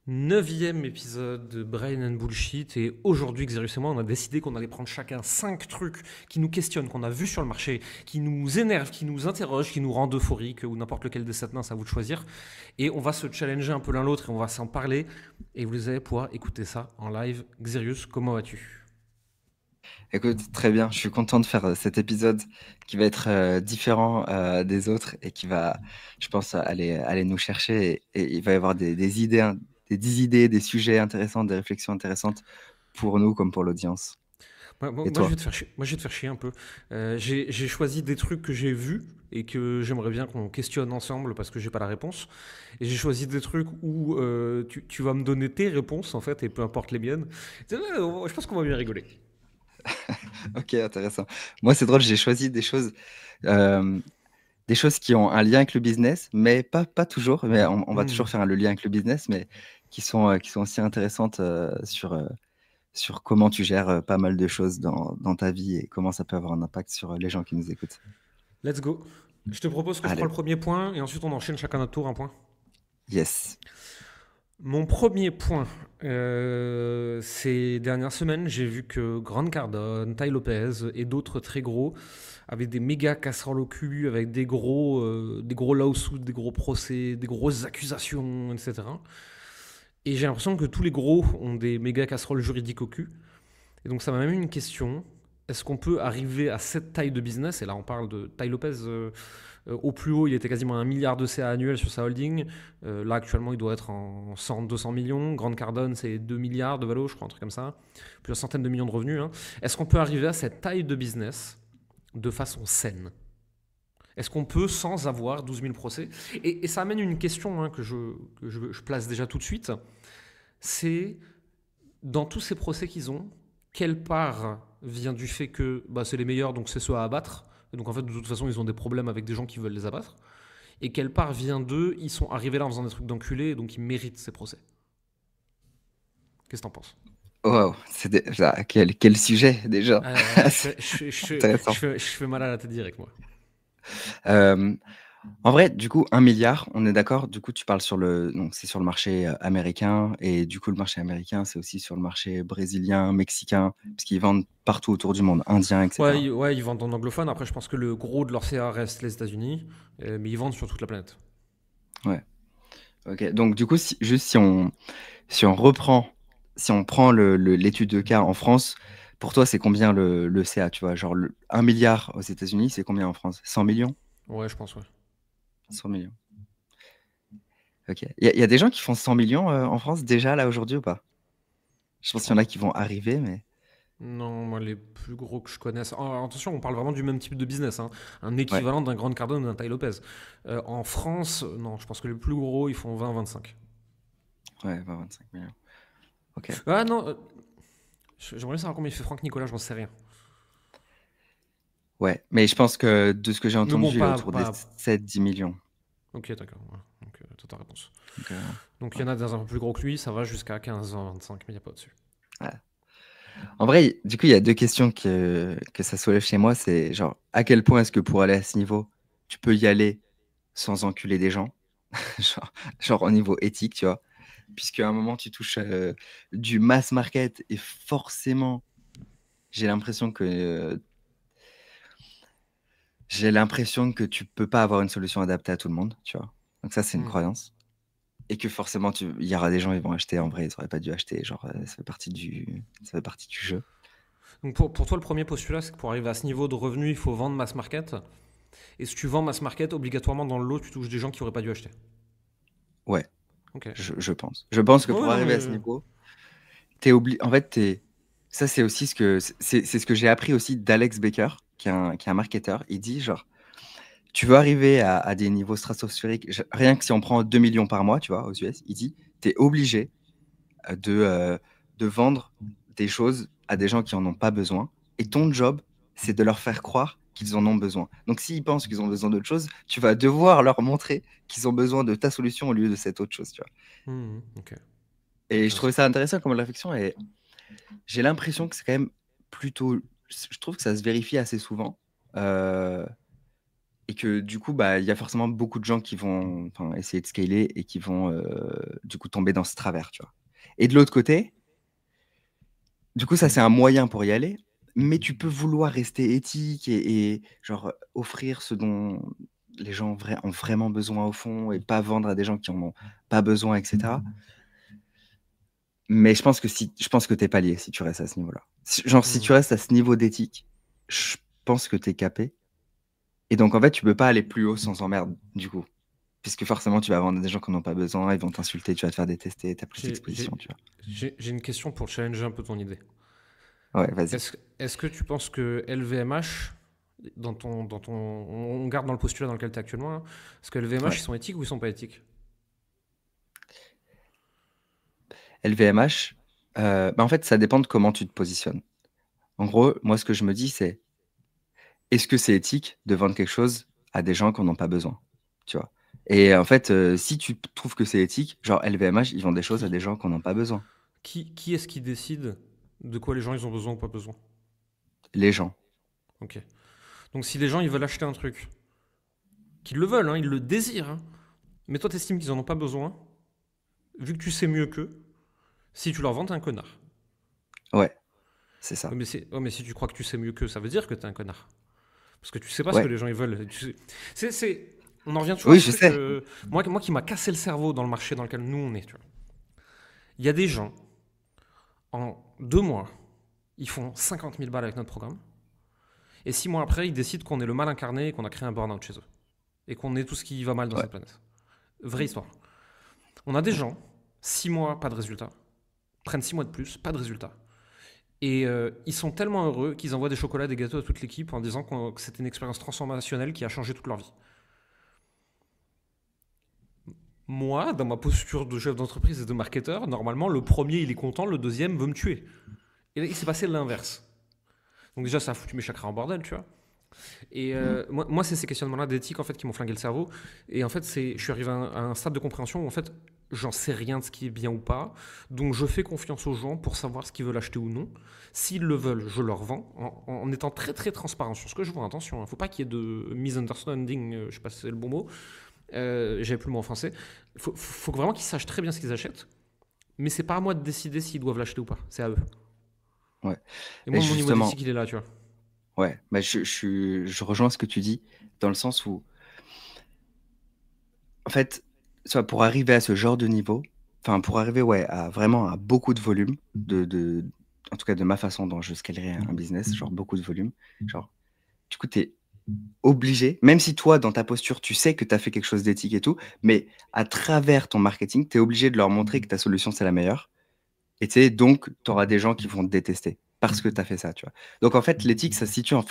9e épisode de Brain and Bullshit et aujourd'hui Xerius et moi on a décidé qu'on allait prendre chacun 5 trucs qui nous questionnent, qu'on a vus sur le marché, qui nous énervent, qui nous interrogent, qui nous rendent euphoriques ou n'importe lequel de cette main, c'est à vous de choisir et on va se challenger un peu l'un l'autre et on va s'en parler et vous allez pouvoir écouter ça en live. Xerius, comment vas-tu? Écoute, très bien, je suis content de faire cet épisode qui va être différent des autres et qui va, je pense, aller nous chercher et il va y avoir des idées, des 10 idées, des sujets intéressants, des réflexions intéressantes pour nous comme pour l'audience. Et Je toi? vais te faire chier. Moi, je vais te faire chier un peu. J'ai choisi des trucs que j'ai vus et que j'aimerais bien qu'on questionne ensemble parce que j'ai pas la réponse. Et j'ai choisi des trucs où tu vas me donner tes réponses en fait et peu importe les miennes. Je pense qu'on va bien rigoler. Ok, intéressant. Moi, c'est drôle, j'ai choisi euh, des choses qui ont un lien avec le business, mais pas toujours, mais on va toujours Hmm. faire le lien avec le business, mais qui sont aussi intéressantes sur comment tu gères pas mal de choses dans ta vie et comment ça peut avoir un impact sur les gens qui nous écoutent. Let's go. Je te propose que je prends Allez, le premier point et ensuite on enchaîne chacun notre tour un point. yes. Mon premier point, ces dernières semaines, j'ai vu que Grant Cardone, Ty Lopez et d'autres très gros avaient des méga casseroles au cul avec des gros lawsuits, des gros procès, des grosses accusations, etc. Et j'ai l'impression que tous les gros ont des méga casseroles juridiques au cul. Et donc ça m'a même une question. Est-ce qu'on peut arriver à cette taille de business? Et là on parle de Ty Lopez au plus haut, il était quasiment à 1 milliard de CA annuel sur sa holding. Là actuellement il doit être en 100-200 millions. Grant Cardone c'est 2 milliards de valo, je crois, un truc comme ça. Plusieurs centaines de millions de revenus, hein. Est-ce qu'on peut arriver à cette taille de business de façon saine? Est-ce qu'on peut sans avoir 12 000 procès et ça amène une question, hein, je place déjà tout de suite. C'est dans tous ces procès qu'ils ont, quelle part vient du fait que bah, c'est les meilleurs, donc c'est ceux à abattre, et donc en fait de toute façon ils ont des problèmes avec des gens qui veulent les abattre, et quelle part vient d'eux, ils sont arrivés là en faisant des trucs d'enculés, donc ils méritent ces procès. Qu'est-ce que t'en penses? Wow, quel sujet déjà. C'est intéressant. Je fais mal à la tête direct, moi. Euh, En vrai, du coup, 1 milliard, on est d'accord. Du coup, tu parles donc c'est sur le marché américain et du coup, le marché américain, c'est aussi sur le marché brésilien, mexicain, parce qu'ils vendent partout autour du monde, indien, etc. Ouais, ils vendent en anglophone, après je pense que le gros de leur CA reste les États-Unis, mais ils vendent sur toute la planète. Ouais. Ok. Donc, du coup, si on reprend, si on prend l'étude de cas en France, pour toi, c'est combien le CA, tu vois? Genre, 1 milliard aux États-Unis, c'est combien en France? 100 millions? Ouais, je pense, ouais. 100 millions. Ok. Il y a des gens qui font 100 millions en France déjà, là, aujourd'hui, ou pas? Je Je pense qu'il y en crois. a qui vont arriver, mais. Non, moi, les plus gros que je connaisse. Attention, on parle vraiment du même type de business, hein. Un Ouais. équivalent d'un Grant Cardone ou d'un Ty Lopez. En France, non, je pense que les plus gros, ils font 20-25. Ouais, 25 millions. Ok. Ah non, j'aimerais savoir combien il fait Franck Nicolas, j'en sais rien. Ouais. Mais je pense que de ce que j'ai Mais entendu, bon, il est autour des pas... 7-10 millions. Ok, d'accord. Ouais. Donc, t'as ta réponse. Donc, Donc, il ouais. y en a des un peu plus gros que lui, ça va jusqu'à 15-25, mais il n'y a pas au-dessus. Ouais. En vrai, du coup, il y a deux questions que ça soulève chez moi. C'est genre, à quel point est-ce que pour aller à ce niveau, tu peux y aller sans enculer des gens? Genre au niveau éthique, tu vois? Puisqu'à un moment, tu touches du mass market et forcément, j'ai l'impression que tu peux pas avoir une solution adaptée à tout le monde, tu vois? Donc ça, c'est une Hmm. croyance. Et que forcément, il y aura des gens, ils vont acheter en vrai, ils auraient pas dû acheter. Genre, ça fait partie du jeu. Donc, pour toi, le premier postulat, c'est que pour arriver à ce niveau de revenu, il faut vendre mass market. Et si tu vends mass market, obligatoirement, dans le lot, tu touches des gens qui n'auraient pas dû acheter. Ouais, Ok. je pense. Je pense que Ouais, pour non, arriver à ce mais. niveau, en fait, ça, c'est aussi c'est ce que j'ai appris aussi d'Alex Baker, qui est un marketeur. Il dit, genre, tu veux arriver à des niveaux stratosphériques, rien que si on prend 2 millions par mois, tu vois, aux US, il dit, tu es obligé euh, de, euh, de vendre des choses à des gens qui en ont pas besoin. Et ton job, c'est de leur faire croire qu'ils en ont besoin. Donc, s'ils pensent qu'ils ont besoin d'autre chose, tu vas devoir leur montrer qu'ils ont besoin de ta solution au lieu de cette autre chose, tu vois. Ok. Et je trouvais Intéressant. ça intéressant comme réflexion et j'ai l'impression que c'est quand même plutôt. Je trouve que ça se vérifie assez souvent. Euh, et que du coup, bah, il y a forcément beaucoup de gens qui vont essayer de scaler et qui vont du coup tomber dans ce travers, tu vois. Et de l'autre côté, du coup, ça c'est un moyen pour y aller, mais tu peux vouloir rester éthique et genre offrir ce dont les gens ont vraiment besoin au fond et pas vendre à des gens qui en ont pas besoin, etc. Mais je pense que t'es pas lié si tu restes à ce niveau-là. Genre, si Hmm. tu restes à ce niveau d'éthique, je pense que t'es capé. Et donc, en fait, tu peux pas aller plus haut sans emmerde, du coup. Puisque forcément, tu vas vendre à des gens qui n'en ont pas besoin, ils vont t'insulter, tu vas te faire détester, t'as plus J'ai d'exposition, j'ai- tu j'ai une question pour challenger un peu ton idée. vois. Ouais, vas-y. Est-ce que tu penses que LVMH, on garde dans le postulat dans lequel tu es actuellement, là, est-ce que LVMH, Ouais. ils sont éthiques ou ils sont pas éthiques? LVMH, bah, en fait, ça dépend de comment tu te positionnes. En gros, moi, ce que je me dis, c'est est-ce que c'est éthique de vendre quelque chose à des gens qui n'en ont pas besoin, tu vois? Et en fait, si tu trouves que c'est éthique, genre LVMH, ils vendent des choses à Qui, des gens qui n'en ont pas besoin. qui est-ce qui décide de quoi les gens ils ont besoin ou pas besoin? Les gens. Ok. Donc si les gens ils veulent acheter un truc, qu'ils le veulent, hein, ils le désirent, hein, mais toi t'estimes qu'ils en ont pas besoin, vu que tu sais mieux qu'eux, si tu leur vends, t'es un connard. Ouais, c'est Ouais, ça. mais si tu crois que tu sais mieux qu'eux, ça veut dire que t'es un connard. Parce que tu sais pas ce que Ouais. les gens ils veulent. On en revient toujours à Oui, ce je truc, sais. moi qui m'a cassé le cerveau dans le marché dans lequel nous on est. Tu vois. Il y a des gens, en 2 mois, ils font 50 000 balles avec notre programme. Et 6 mois après, ils décident qu'on est le mal incarné et qu'on a créé un burn-out chez eux. Et qu'on est tout ce qui va mal dans Ouais. cette planète. Vraie histoire. On a des gens, 6 mois, pas de résultat. Prennent 6 mois de plus, pas de résultat. Et ils sont tellement heureux qu'ils envoient des chocolats, des gâteaux à toute l'équipe en disant que c'était une expérience transformationnelle qui a changé toute leur vie. Moi, dans ma posture de chef d'entreprise et de marketeur, normalement, le premier, il est content, le deuxième veut me tuer. Et là, il s'est passé l'inverse. Donc déjà, ça a foutu mes chakras en bordel, tu vois. Et Mm. moi c'est ces questionnements-là d'éthique, en fait, qui m'ont flingué le cerveau. Et en fait, je suis arrivé à un stade de compréhension où, en fait, j'en sais rien de ce qui est bien ou pas. Donc, je fais confiance aux gens pour savoir ce qu'ils veulent acheter ou non. S'ils le veulent, je leur vends, en étant très, très transparent sur ce que je vends. Attention, il ne faut pas qu'il y ait de misunderstanding, je ne sais pas si c'est le bon mot. J'avais plus le mot en français. Il faut vraiment qu'ils sachent très bien ce qu'ils achètent. Mais c'est pas à moi de décider s'ils doivent l'acheter ou pas. C'est à eux. Ouais. Et Mais moi, mon niveau justement, d'éthique, il est là, tu vois. ouais. Bah, je rejoins ce que tu dis, dans le sens où, en fait, soit pour arriver à ce genre de niveau, enfin, pour arriver, ouais, à vraiment à beaucoup de volume, en tout cas de ma façon dont je scalerais un business, genre beaucoup de volume, genre, du coup, tu es obligé, même si toi, dans ta posture, tu sais que tu as fait quelque chose d'éthique et tout, mais à travers ton marketing, tu es obligé de leur montrer que ta solution, c'est la meilleure. Et tu sais, donc, tu auras des gens qui vont te détester parce que tu as fait ça, tu vois. Donc, en fait, l'éthique, ça se situe en...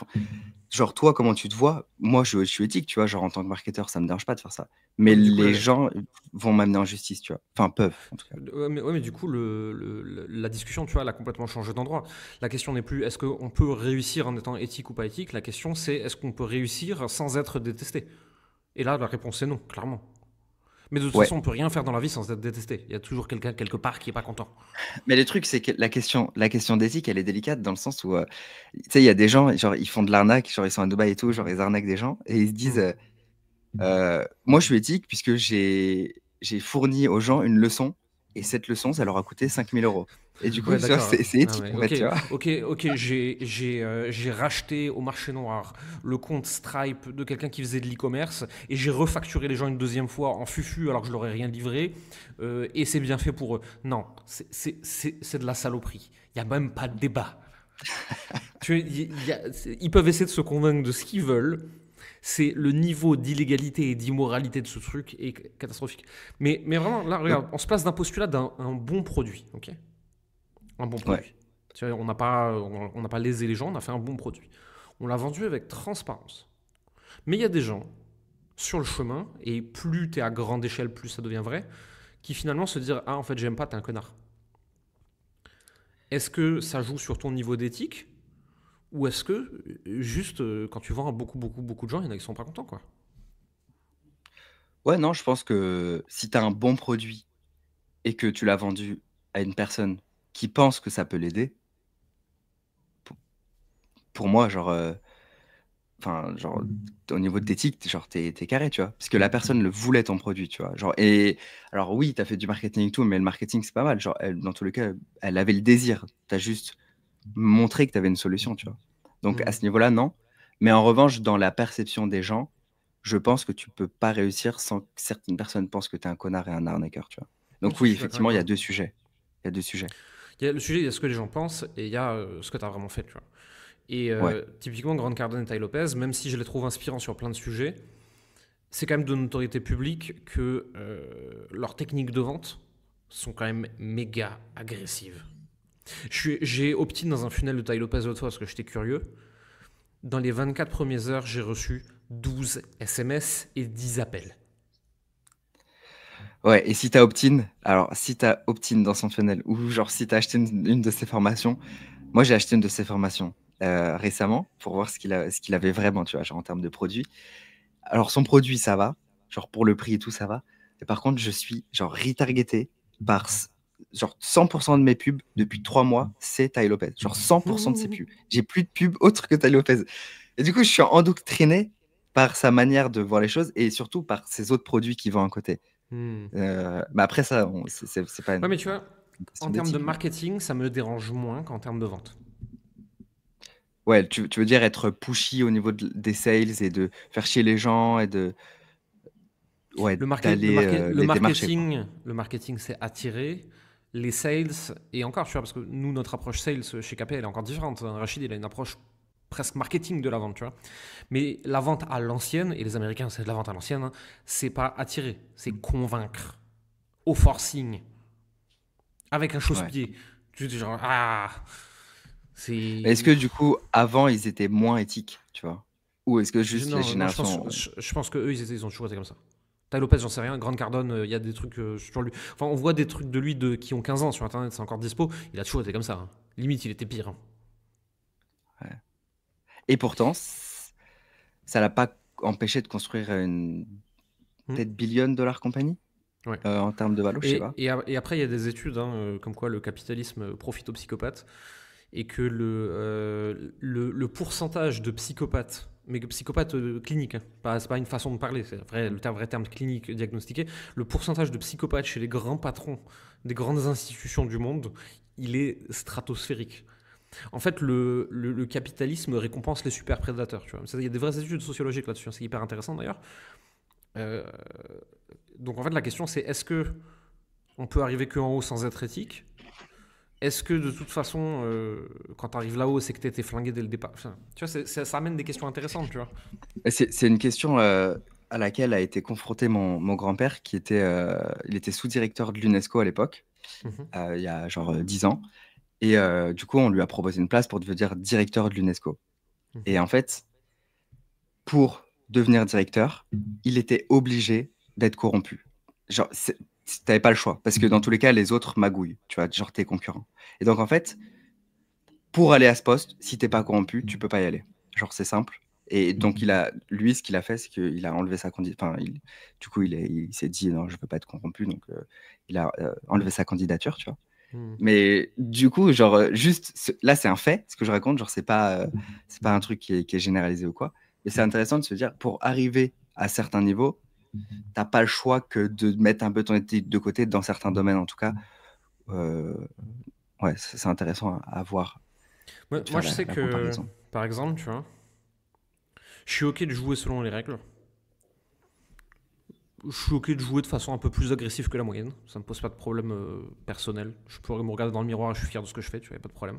Genre, toi, comment tu te vois? Moi, je suis éthique, tu vois. Genre, en tant que marketeur, ça me dérange pas de faire ça. Mais Ouais, mais du coup, les gens vont m'amener en justice, tu vois. Enfin, peuvent, en tout cas. ouais, mais du coup, la discussion, tu vois, elle a complètement changé d'endroit. La question n'est plus est-ce qu'on peut réussir en étant éthique ou pas éthique. La question, c'est est-ce qu'on peut réussir sans être détesté. Et là, la réponse est non, clairement. Mais de toute Ouais. façon, on peut rien faire dans la vie sans être détesté. Il y a toujours quelqu'un quelque part qui est pas content. Mais le truc, c'est que la question d'éthique, elle est délicate dans le sens où, tu sais, il y a des gens, genre, ils font de l'arnaque, genre, ils sont à Dubaï et tout, genre, ils arnaquent des gens et ils se disent, Hmm. moi, je suis éthique puisque j'ai fourni aux gens une leçon et cette leçon, ça leur a coûté 5 000 euros. Et du coup, Ouais, tu vois, d'accord. c'est Non, éthique, mais en fait, ok, tu vois. ok, j'ai racheté au marché noir le compte Stripe de quelqu'un qui faisait de l'e-commerce et j'ai refacturé les gens une deuxième fois en fufu alors que je leur ai rien livré et c'est bien fait pour eux. Non, c'est de la saloperie. Il n'y a même pas de débat. Ils peuvent essayer de se convaincre de ce qu'ils veulent. C'est le niveau d'illégalité et d'immoralité de ce truc est catastrophique. Mais vraiment, là, Donc, regarde, on se place d'un postulat d'un un bon produit, ok? Un bon ouais, produit. Tu vois, on n'a pas lésé les gens, on a fait un bon produit. On l'a vendu avec transparence. Mais il y a des gens sur le chemin, et plus tu es à grande échelle, plus ça devient vrai, qui finalement se disent ah, en fait, j'aime pas, t'es un connard. Est-ce que ça joue sur ton niveau d'éthique ou est-ce que juste quand tu vends à beaucoup, beaucoup, beaucoup de gens, il y en a qui sont pas contents, quoi? ouais, non, je pense que si tu as un bon produit et que tu l'as vendu à une personne qui pense que ça peut l'aider, pour, pour moi, genre, enfin, genre, au niveau de l'éthique, genre, t'es carré, tu vois. Parce que la personne le voulait ton produit, tu vois. Genre, et alors, oui, t'as fait du marketing et tout, mais le marketing, c'est pas mal. Genre, dans tous les cas, elle avait le désir. T'as juste montré que t'avais une solution, tu vois. Donc, à Hmm. ce niveau-là, non. Mais en revanche, dans la perception des gens, je pense que tu peux pas réussir sans que certaines personnes pensent que t'es un connard et un arnaqueur, tu vois. Non, Donc, ça, je oui, suis d'accord avec effectivement, il y toi. a deux sujets. Il y a deux sujets. Il y a le sujet, il y a ce que les gens pensent et il y a ce que tu as vraiment fait. Tu vois. Et Ouais. typiquement, Grant Cardone et Ty Lopez, même si je les trouve inspirants sur plein de sujets, c'est quand même de notoriété publique que leurs techniques de vente sont quand même méga agressives. J'ai opt-in dans un funnel de Ty Lopez l'autre fois parce que j'étais curieux. Dans les 24 premières heures, j'ai reçu 12 SMS et 10 appels. Ouais, et si t'as opt-in, alors si t'as opt-in dans son funnel, ou genre si t'as acheté une de ses formations, moi j'ai acheté une de ses formations récemment pour voir ce qu'il avait vraiment, tu vois, genre en termes de produit. Alors son produit, ça va, genre pour le prix et tout, ça va. Et par contre, je suis genre retargeté par genre 100% de mes pubs depuis 3 mois, c'est Tai Lopez. Genre 100% de ses pubs. J'ai plus de pubs autres que Tai Lopez. Et du coup, je suis endoctriné par sa manière de voir les choses et surtout par ses autres produits qui vont à côté. Hmm. Mais après, ça, c'est pas Ouais, mais tu vois, une question en termes de d'éthique. Mais... marketing, ça me dérange moins qu'en termes de vente. Ouais, tu veux dire être pushy au niveau des sales et de faire chier les gens et de ouais, d'aller les démarcher, quoi. Le marketing, c'est attirer. Les sales, et encore, tu vois, parce que nous, notre approche sales chez KP, elle est encore différente. Rachid, il a une approche presque marketing de la vente, tu vois. Mais la vente à l'ancienne, et les Américains, c'est de la vente à l'ancienne, hein, c'est pas attirer, c'est convaincre. Au forcing. Avec un Ouais. chausse-pied. Tu dis genre, ah, Mais est-ce c'est. que du coup, avant, ils étaient moins éthiques, tu vois? Ou est-ce que juste les Non, non, générations... je pense que eux, ils ont toujours été comme ça. Ty Lopez, j'en sais rien. Grande Cardone, il y a des trucs sur lui. Enfin, on voit des trucs de lui qui ont 15 ans sur Internet, c'est encore dispo. Il a toujours été comme ça. Hein. Limite, il était pire. Hein. Ouais. Et pourtant, ça l'a pas empêché de construire une Hmm. peut-être billion dollar compagnie Ouais. en termes de valo, je sais pas. Et après, il y a des études hein, comme quoi le capitalisme profite aux psychopathes et que le pourcentage de psychopathes, mais psychopathes cliniques, hein, c'est pas une façon de parler, c'est vrai terme clinique diagnostiqué, le pourcentage de psychopathes chez les grands patrons des grandes institutions du monde, il est stratosphérique. En fait, le capitalisme récompense les super prédateurs. Tu vois. Il y a des vraies études sociologiques là-dessus, hein, c'est hyper intéressant d'ailleurs. Euh, donc en fait, la question c'est est-ce que on peut arriver qu'en haut sans être éthique? Est-ce que de toute façon, quand tu arrives là-haut, c'est que tu été flingué dès le départ? Enfin, tu vois, ça amène des questions intéressantes, tu vois. Et c'est une question à laquelle a été confronté mon grand-père, il était sous-directeur de l'UNESCO à l'époque, Mhm. il y a genre 10 ans. Et du coup, on lui a proposé une place pour devenir directeur de l'UNESCO. Et Mhm. en fait, pour devenir directeur, il était obligé d'être corrompu. Genre, t'avais pas le choix, parce que dans tous les cas, les autres magouillent, tu vois, genre tes concurrents. Et donc, en fait, pour aller à ce poste, si t'es pas corrompu, tu peux pas y aller. Genre, c'est simple. Et donc, lui, ce qu'il a fait, c'est qu'il a enlevé sa candidature. Enfin, du coup, il s'est dit, non, je veux pas être corrompu, donc il a enlevé sa candidature, tu vois. Mhm. Mais du coup, genre, juste, là, c'est un fait, ce que je raconte, genre, c'est pas un truc qui est généralisé ou quoi. Mais c'est intéressant de se dire, pour arriver à certains niveaux, t'as pas le choix que de mettre un peu ton éthique de côté, dans certains domaines en tout cas. Euh, ouais, c'est intéressant à voir et de Moi, faire je sais la que, comparaison. par exemple, tu vois, je suis OK de jouer selon les règles. Je suis OK de jouer de façon un peu plus agressive que la moyenne. Ça me pose pas de problème personnel. Je pourrais me regarder dans le miroir et je suis fier de ce que je fais, tu vois, y a pas de problème.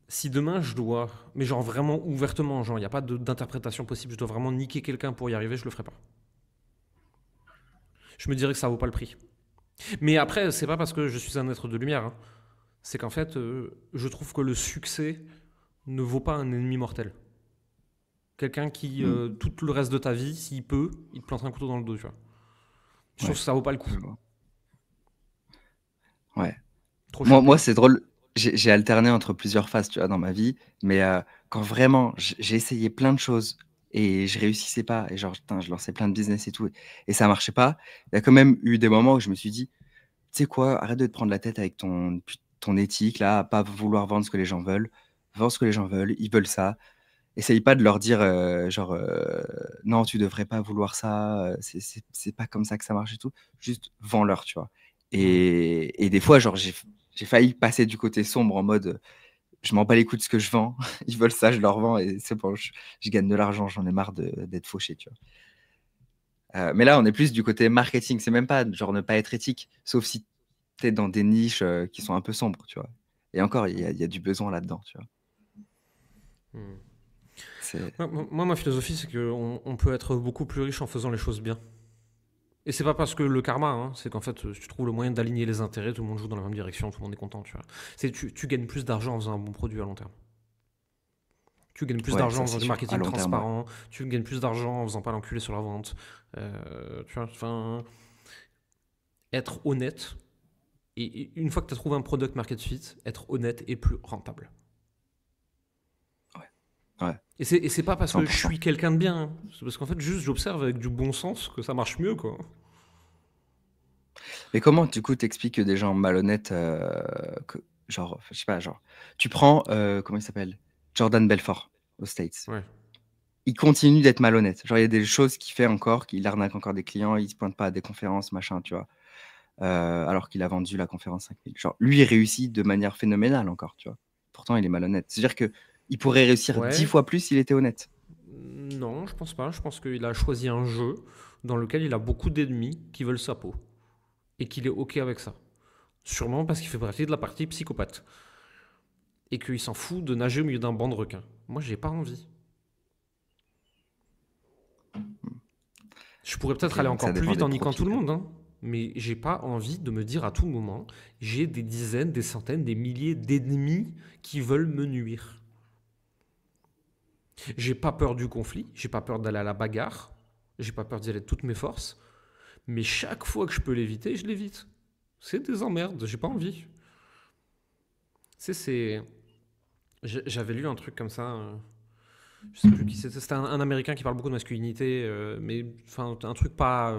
Si demain je dois, mais genre vraiment ouvertement, genre il n'y a pas d'interprétation possible, je dois vraiment niquer quelqu'un pour y arriver, je le ferai pas. Je me dirais que ça vaut pas le prix. Mais après, c'est pas parce que je suis un être de lumière. Hein. C'est qu'en fait, je trouve que le succès ne vaut pas un ennemi mortel. Quelqu'un qui, Hmm, tout le reste de ta vie, s'il peut, il te plante un couteau dans le dos, tu vois. Je trouve ouais, que ça vaut pas le coup. je vois. Ouais. Trop cher Moi payé. c'est drôle. J'ai alterné entre plusieurs phases, tu vois, dans ma vie. Mais quand vraiment, j'ai essayé plein de choses et je réussissais pas, et genre, putain, je lançais plein de business et tout, et ça marchait pas, il y a quand même eu des moments où je me suis dit, tu sais quoi, arrête de te prendre la tête avec ton éthique, là, à pas vouloir vendre ce que les gens veulent. Vends ce que les gens veulent, ils veulent ça. essaye pas de leur dire non, tu devrais pas vouloir ça, c'est pas comme ça que ça marche et tout. Juste vends-leur, tu vois. Et des fois, genre, j'ai failli passer du côté sombre en mode je m'en bats les couilles de ce que je vends. Ils veulent ça, je leur vends et c'est bon, je gagne de l'argent, j'en ai marre d'être fauché, tu vois. Mais là, on est plus du côté marketing. C'est même pas genre ne pas être éthique, sauf si tu es dans des niches qui sont un peu sombres, tu vois. Et encore, il y a du besoin là-dedans, tu vois. Hmm. C'est... Moi, ma philosophie, c'est qu'on peut être beaucoup plus riche en faisant les choses bien. Et c'est pas parce que le karma, hein, c'est qu'en fait, tu trouves le moyen d'aligner les intérêts, tout le monde joue dans la même direction, tout le monde est content, tu vois. Tu gagnes plus d'argent en faisant un bon produit à long terme. Tu gagnes plus Ouais, d'argent ça en faisant c'est du sûr. À marketing long terme, ouais. transparent, tu gagnes plus d'argent en faisant pas l'enculé sur la vente. Tu vois, enfin, être honnête, et une fois que tu as trouvé un product market fit, être honnête est plus rentable. Ouais, Et c'est pas parce que je 100%. suis quelqu'un de bien, hein. C'est parce qu'en fait, juste j'observe avec du bon sens que ça marche mieux, quoi. Mais comment, du coup, t'expliques que des gens malhonnêtes, genre, je sais pas, genre, tu prends, comment il s'appelle? Jordan Belfort, aux States. Ouais. Il continue d'être malhonnête. Genre, il y a des choses qu'il fait encore, qu'il arnaque encore des clients, il se pointe pas à des conférences, machin, tu vois. Alors qu'il a vendu la conférence 5000. Genre, lui, il réussit de manière phénoménale encore, tu vois. Pourtant, il est malhonnête. C'est-à-dire que il pourrait réussir 10 Ouais. fois plus s'il était honnête. Non, je pense pas. Je pense qu'il a choisi un jeu dans lequel il a beaucoup d'ennemis qui veulent sa peau. Et qu'il est OK avec ça. Sûrement parce qu'il fait partie de la partie psychopathe. Et qu'il s'en fout de nager au milieu d'un banc de requins. Moi, j'ai pas envie. Je pourrais peut-être Ok, aller donc ça encore plus dépend vite des en niquant tout profils, le quoi. monde, hein. Mais j'ai pas envie de me dire à tout moment, j'ai des dizaines, des centaines, des milliers d'ennemis qui veulent me nuire. J'ai pas peur du conflit, j'ai pas peur d'aller à la bagarre, j'ai pas peur d'y aller de toutes mes forces, mais chaque fois que je peux l'éviter, je l'évite. C'est des emmerdes, j'ai pas envie. C'est. J'avais lu un truc comme ça, je sais plus qui c'était. C'était un Américain qui parle beaucoup de masculinité, mais enfin un truc pas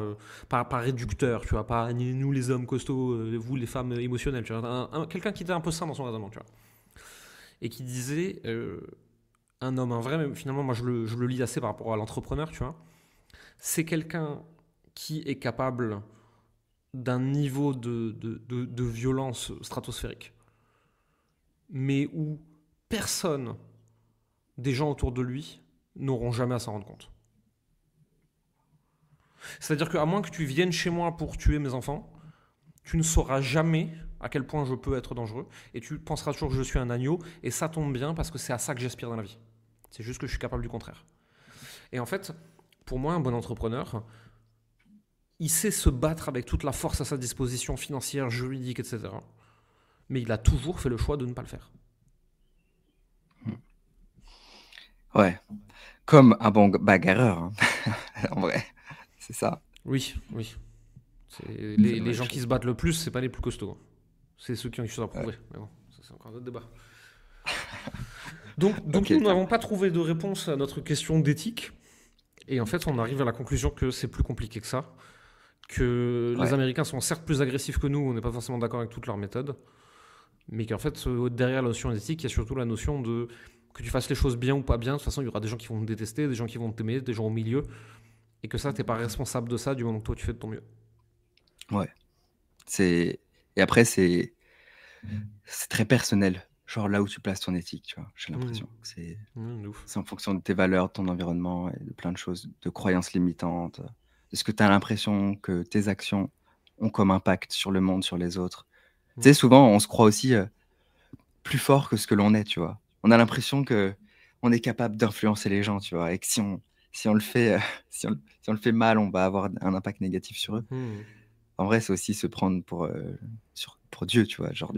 réducteur, tu vois, pas nous les hommes costauds, vous les femmes émotionnelles, tu vois. Quelqu'un qui était un peu sain dans son raisonnement, tu vois. Et qui disait un homme, un vrai, mais finalement moi je le lis assez par rapport à l'entrepreneur, tu vois. C'est quelqu'un qui est capable d'un niveau de violence stratosphérique, mais où personne des gens autour de lui n'auront jamais à s'en rendre compte. C'est-à-dire qu'à moins que tu viennes chez moi pour tuer mes enfants, tu ne sauras jamais à quel point je peux être dangereux et tu penseras toujours que je suis un agneau et ça tombe bien parce que c'est à ça que j'aspire dans la vie. C'est juste que je suis capable du contraire. Et en fait, pour moi, un bon entrepreneur, il sait se battre avec toute la force à sa disposition financière, juridique, etc. Mais il a toujours fait le choix de ne pas le faire. Ouais. Comme un bon bagarreur, hein. En vrai. C'est ça. Oui, oui. C'est la Les vraie gens qui chose. se battent le plus, c'est pas les plus costauds. C'est ceux qui ont quelque chose à prouver. Mais bon, ça c'est encore un autre débat. Donc Ok, nous ok. n'avons pas trouvé de réponse à notre question d'éthique. Et en fait, on arrive à la conclusion que c'est plus compliqué que ça. Que les Ouais. Américains sont certes plus agressifs que nous, on n'est pas forcément d'accord avec toutes leurs méthodes. Mais qu'en fait, derrière la notion d'éthique, il y a surtout la notion de que tu fasses les choses bien ou pas bien. De toute façon, il y aura des gens qui vont te détester, des gens qui vont t'aimer, des gens au milieu. Et que ça, t'es pas responsable de ça du moment que toi, tu fais de ton mieux. Ouais. C'est... Et après, c'est très personnel. Genre là où tu places ton éthique, tu vois. J'ai Mmh. l'impression. Mmh, ouf. C'est en fonction de tes valeurs, de ton environnement et de plein de choses, de croyances limitantes. Est-ce que tu as l'impression que tes actions ont comme impact sur le monde, sur les autres? Tu sais, Mmh. souvent, on se croit aussi plus fort que ce que l'on est, tu vois. On a l'impression que on est capable d'influencer les gens, tu vois, et que si on le fait, si on le fait mal, on va avoir un impact négatif sur eux. Mmh. En vrai, c'est aussi se prendre pour Dieu, tu vois, genre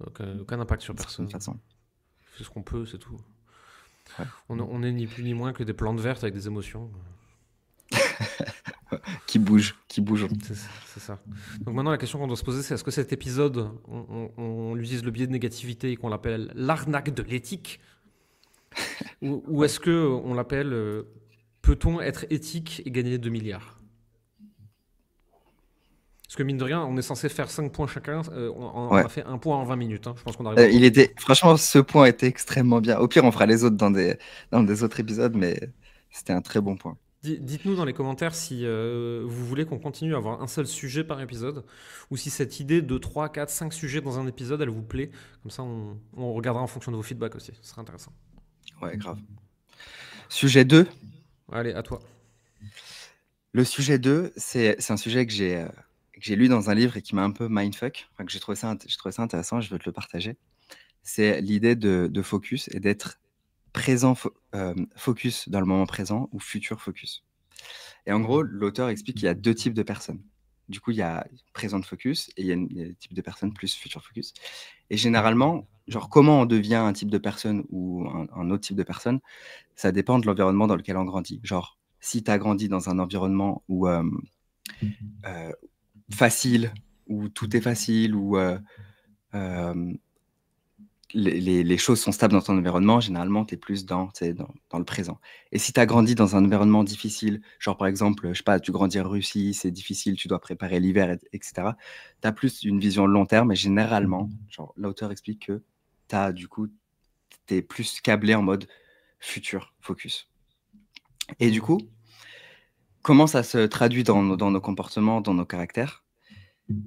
Aucun impact sur d'une certaine personne. façon. On fait ce qu'on peut, c'est tout. Ouais. On est ni plus ni moins que des plantes vertes avec des émotions. Qui bouge. C'est ça. Donc maintenant, la question qu'on doit se poser, c'est est-ce que cet épisode, on utilise le biais de négativité et qu'on l'appelle l'arnaque de l'éthique, ou Ouais. est-ce que on l'appelle peut-on être éthique et gagner 2 milliards? Parce que mine de rien, on est censé faire 5 points chacun. On Ouais. a fait un point en 20 minutes. Hein. Je pense qu'on arrive encore. Il était, franchement, ce point était extrêmement bien. Au pire, on fera les autres dans des autres épisodes, mais c'était un très bon point. Dites-nous dans les commentaires si vous voulez qu'on continue à avoir un seul sujet par épisode ou si cette idée de 3, 4, 5 sujets dans un épisode, elle vous plaît. Comme ça, on regardera en fonction de vos feedbacks aussi. Ce serait intéressant. Ouais, grave. Sujet 2. Allez, à toi. Le sujet 2, c'est un sujet que j'ai lu dans un livre et qui m'a un peu mindfuck, enfin, que j'ai trouvé ça intéressant, je veux te le partager. C'est l'idée de focus et d'être présent, focus dans le moment présent ou futur focus. Et en gros, l'auteur explique qu'il y a 2 types de personnes. Du coup, il y a présent focus et il y a des types de personnes plus futur focus. Et généralement, genre comment on devient un type de personne ou un autre type de personne, ça dépend de l'environnement dans lequel on grandit. Genre, si tu as grandi dans un environnement où facile, où tout est facile, où les choses sont stables dans ton environnement, généralement, tu es plus dans le présent. Et si tu as grandi dans un environnement difficile, genre par exemple, je sais pas, tu grandis en Russie, c'est difficile, tu dois préparer l'hiver, etc., tu as plus une vision long terme, et généralement, genre, l'auteur explique que tu es plus câblé en mode futur focus. Et du coup, comment ça se traduit dans nos comportements, dans nos caractères?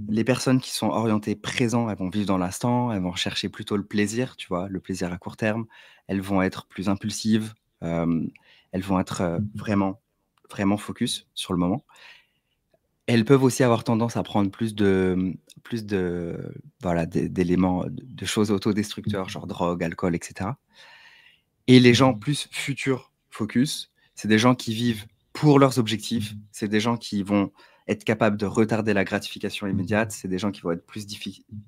Les personnes qui sont orientées présent, elles vont vivre dans l'instant, elles vont rechercher plutôt le plaisir, tu vois, le plaisir à court terme. Elles vont être plus impulsives, elles vont être vraiment, vraiment focus sur le moment. Elles peuvent aussi avoir tendance à prendre plus d'éléments, de choses autodestructeurs, genre drogue, alcool, etc. Et les gens plus futur focus, c'est des gens qui vivent pour leurs objectifs, c'est des gens qui vont être capables de retarder la gratification immédiate, c'est des gens qui vont être plus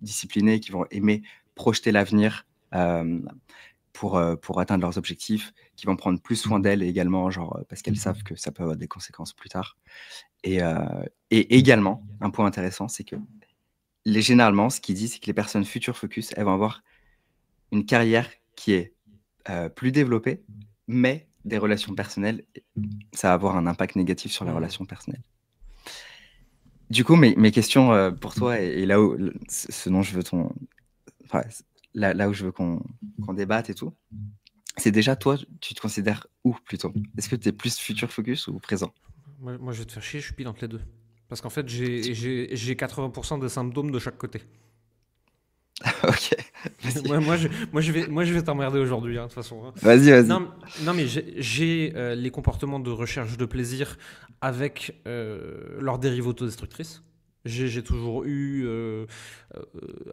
disciplinés, qui vont aimer projeter l'avenir pour atteindre leurs objectifs, qui vont prendre plus soin d'elles également, genre, parce qu'elles savent que ça peut avoir des conséquences plus tard. Et également, un point intéressant, c'est que généralement, ce qu'il dit, c'est que les personnes futur focus, elles vont avoir une carrière qui est plus développée, mais des relations personnelles, ça va avoir un impact négatif sur les relations personnelles. Du coup, mes questions pour toi, et là où ce dont je veux là où je veux qu'on débatte et tout, c'est déjà, toi, tu te considères où plutôt? Est-ce que tu es plus futur focus ou présent? Moi, je vais te faire chier, je suis pile entre les deux. Parce qu'en fait, j'ai 80% des symptômes de chaque côté. Ok. moi, je vais t'emmerder aujourd'hui, hein, de toute façon. Vas-y. Non, mais j'ai les comportements de recherche de plaisir avec leurs dérives autodestructrices. J'ai toujours eu,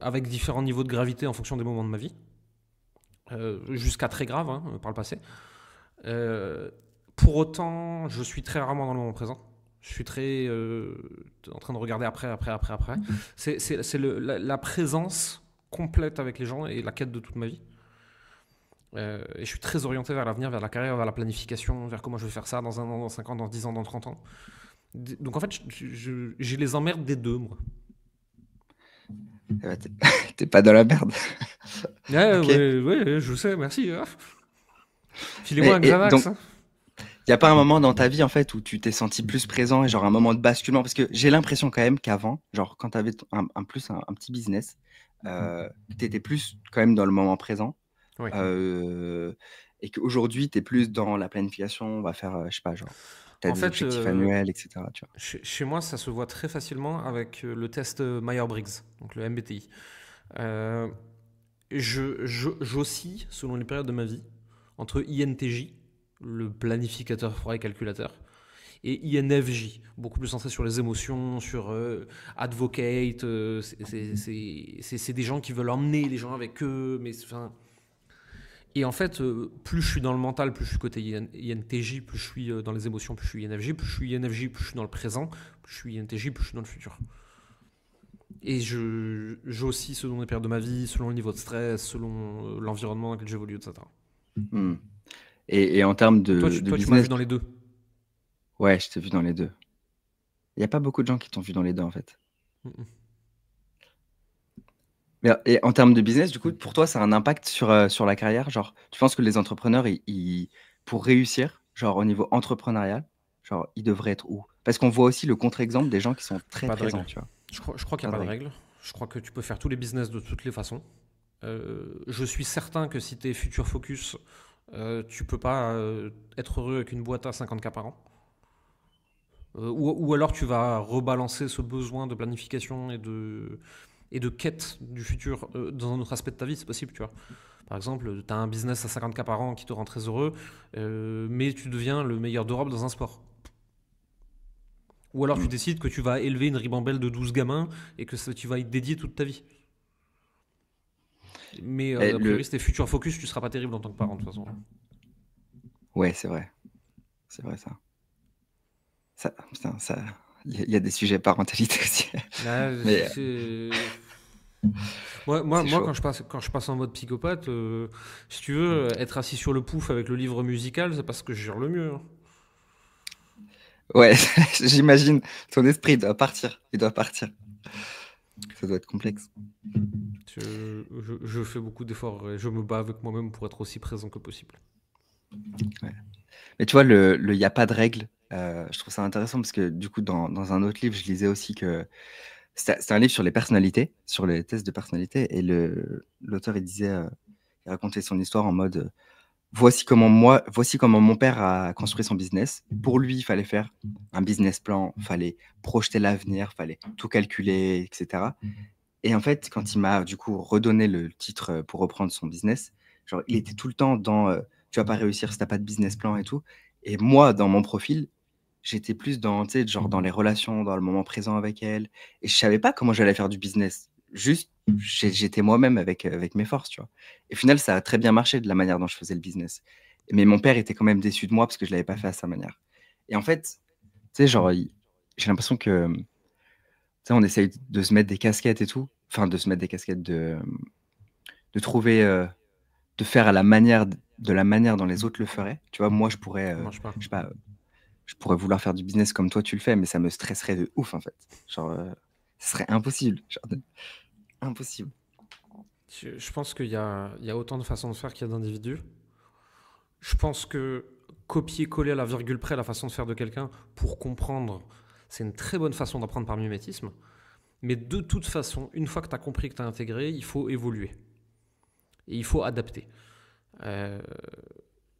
avec différents niveaux de gravité en fonction des moments de ma vie, jusqu'à très grave par le passé. Pour autant, je suis très rarement dans le moment présent. Je suis très en train de regarder après. C'est la présence complète avec les gens et la quête de toute ma vie. Et je suis très orienté vers l'avenir, vers la carrière, vers la planification, vers comment je vais faire ça dans 1 an, dans 5 ans, dans 10 ans, dans 30 ans. Donc en fait, j'ai les emmerdes des deux, moi. T'es pas dans la merde. Ouais, je sais, merci. Filez-moi un Xanax. Il n'y a pas un moment dans ta vie, en fait, où tu t'es senti plus présent et genre un moment de basculement? Parce que j'ai l'impression quand même qu'avant, genre quand tu avais un petit business, tu étais plus quand même dans le moment présent. Oui. Et qu'aujourd'hui, tu es plus dans la planification, on va faire, je sais pas, genre, tu as des objectifs annuels, etc. Tu vois. Chez moi, ça se voit très facilement avec le test Myers-Briggs, donc le MBTI. J'oscille, selon les périodes de ma vie, entre INTJ, le planificateur froid et calculateur, et INFJ, beaucoup plus centré sur les émotions, sur advocate. C'est des gens qui veulent emmener les gens avec eux, mais enfin. Et en fait, plus je suis dans le mental, plus je suis côté INTJ, plus je suis dans les émotions, plus je suis INFJ, plus je suis INFJ, plus je suis dans le présent, plus je suis INTJ, plus je suis dans le futur. Et j'oscille selon les périodes de ma vie, selon le niveau de stress, selon l'environnement dans lequel j'évolue, etc. Et en termes de toi, business, tu m'as vu dans les deux. Ouais, je t'ai vu dans les deux. Il n'y a pas beaucoup de gens qui t'ont vu dans les deux, en fait. Et en termes de business, du coup, pour toi, ça a un impact sur la carrière? Genre, tu penses que les entrepreneurs, pour réussir, genre au niveau entrepreneurial, genre, ils devraient être où? Parce qu'on voit aussi le contre-exemple des gens qui sont très présents, tu vois. Je crois qu'il Pas n'y a de pas de règle. règle. Je crois que tu peux faire tous les business de toutes les façons. Je suis certain que si tu es future focus, tu peux pas être heureux avec une boîte à 50K par an. Ou alors tu vas rebalancer ce besoin de planification et de quête du futur dans un autre aspect de ta vie, c'est possible, tu vois. Par exemple, tu as un business à 50K par an qui te rend très heureux, mais tu deviens le meilleur d'Europe dans un sport. Ou alors tu Mm. décides que tu vas élever une ribambelle de 12 gamins et que tu vas y dédier toute ta vie. Mais Mais a priori, si t'es futur focus, tu seras pas terrible en tant que parent, de toute façon. ouais, c'est vrai. C'est vrai, ça. Putain, ça. Il y a des sujets parentalité aussi. Là, Mais moi, c'est moi, chaud. quand je passe en mode psychopathe, si tu veux, être assis sur le pouf avec le livre musical, c'est pas ce que je gère le mieux, hein. Ouais, j'imagine. Ton esprit doit partir. Il doit partir. Ça doit être complexe. Je fais beaucoup d'efforts et je me bats avec moi-même pour être aussi présent que possible. Ouais. Mais tu vois, il y a pas de règle. Je trouve ça intéressant parce que du coup, dans un autre livre, je lisais aussi que c'était un livre sur les personnalités, sur les tests de personnalité, et l'auteur il disait, il racontait son histoire en mode, voici comment mon père a construit son business. Pour lui, il fallait faire un business plan, il fallait projeter l'avenir, il fallait tout calculer, etc. Et en fait, quand il m'a du coup redonné le titre pour reprendre son business, genre, il était tout le temps dans tu vas pas réussir si t'as pas de business plan et tout. Et moi, dans mon profil, j'étais plus dans, tu sais, genre dans les relations, dans le moment présent avec elle. Et je savais pas comment j'allais faire du business. Juste, j'étais moi-même avec mes forces, tu vois. Et au final, ça a très bien marché de la manière dont je faisais le business. Mais mon père était quand même déçu de moi parce que je l'avais pas fait à sa manière. Et en fait, tu sais, genre, j'ai l'impression que sais, on essaye de se mettre des casquettes et tout. Enfin, de se mettre des casquettes, de trouver, de faire à la manière, de la manière dont les autres le feraient. Tu vois, moi, Ça marche pas. je sais pas, je pourrais vouloir faire du business comme toi tu le fais, mais ça me stresserait de ouf, en fait. Genre, ce serait impossible. Impossible. Je pense qu'il y a autant de façons de faire qu'il y a d'individus. Je pense que copier-coller à la virgule près la façon de faire de quelqu'un pour comprendre, c'est une très bonne façon d'apprendre par mimétisme. Mais de toute façon, une fois que tu as compris que tu as intégré, il faut évoluer. Et il faut adapter. Euh,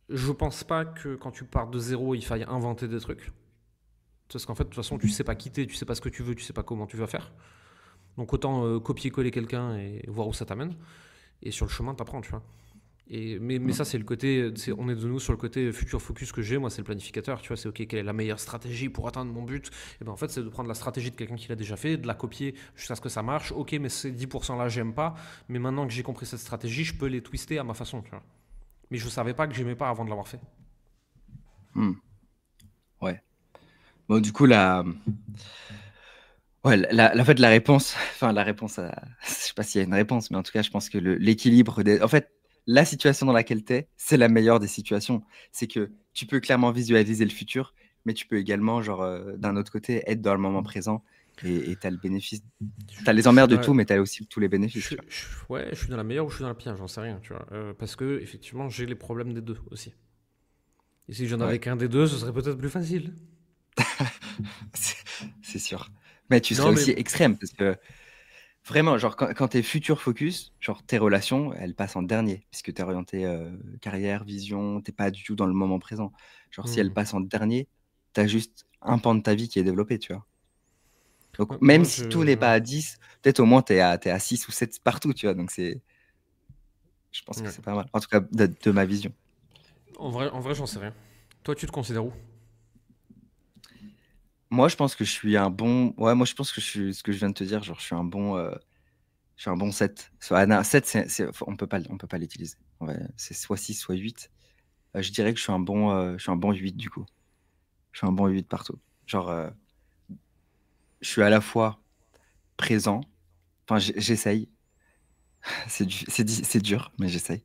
je pense pas que quand tu pars de zéro, il faille inventer des trucs. Parce qu'en fait, de toute façon, tu sais pas quitter, tu sais pas ce que tu veux, tu sais pas comment tu vas faire. Donc autant copier-coller quelqu'un et voir où ça t'amène. Et sur le chemin, t'apprends, tu vois. Mais ça, c'est le côté. On est de nous sur le côté futur focus que j'ai. Moi, c'est le planificateur. Tu vois, c'est OK, quelle est la meilleure stratégie pour atteindre mon but? Et ben en fait, c'est de prendre la stratégie de quelqu'un qui l'a déjà fait, de la copier jusqu'à ce que ça marche. OK, mais ces 10% là, j'aime pas. Mais maintenant que j'ai compris cette stratégie, je peux les twister à ma façon, tu vois. Mais je savais pas que j'aimais pas avant de l'avoir fait. Hmm. Ouais. Bon, du coup, ouais, en fait, la réponse, enfin, la réponse je sais pas s'il y a une réponse, mais en tout cas, je pense que l'équilibre en fait, la situation dans laquelle tu es, c'est la meilleure des situations. C'est que tu peux clairement visualiser le futur, mais tu peux également, genre, d'un autre côté, être dans le moment présent et tu as le bénéfice. Tu as les Je suis emmerdes de dans la, tout, mais tu as aussi tous les bénéfices, je, tu vois. ouais, je suis dans la meilleure ou je suis dans la pire, j'en sais rien, tu vois. Parce que, effectivement, j'ai les problèmes des deux aussi. Et si j'en avais Ouais, qu'un des deux, ce serait peut-être plus facile. c'est c'est sûr. Mais tu serais Non, mais aussi extrême parce que vraiment, genre, quand tu es futur focus, genre, tes relations, elles passent en dernier, puisque tu es orienté carrière, vision, t'es pas du tout dans le moment présent. Genre, si elles hmm. passent en dernier, tu as juste un pan de ta vie qui est développé, tu vois. Donc, même Moi, si tout n'est pas à 10, peut-être au moins t'es à 6 ou 7 partout, tu vois. Donc, je pense que ouais. c'est pas mal. En tout cas, de ma vision. En vrai, j'en sais rien. Toi, tu te considères où? Moi, je pense que je suis un bon. Ouais, moi, je pense que je suis ce que je viens de te dire. Genre, je suis un bon 7. Ah, non, 7, on peut pas l'utiliser. Ouais, c'est soit 6, soit 8. Je dirais que je suis un bon 8 du coup. Je suis un bon 8 partout. Genre, je suis à la fois présent, enfin, j'essaye. C'est dur, mais j'essaye.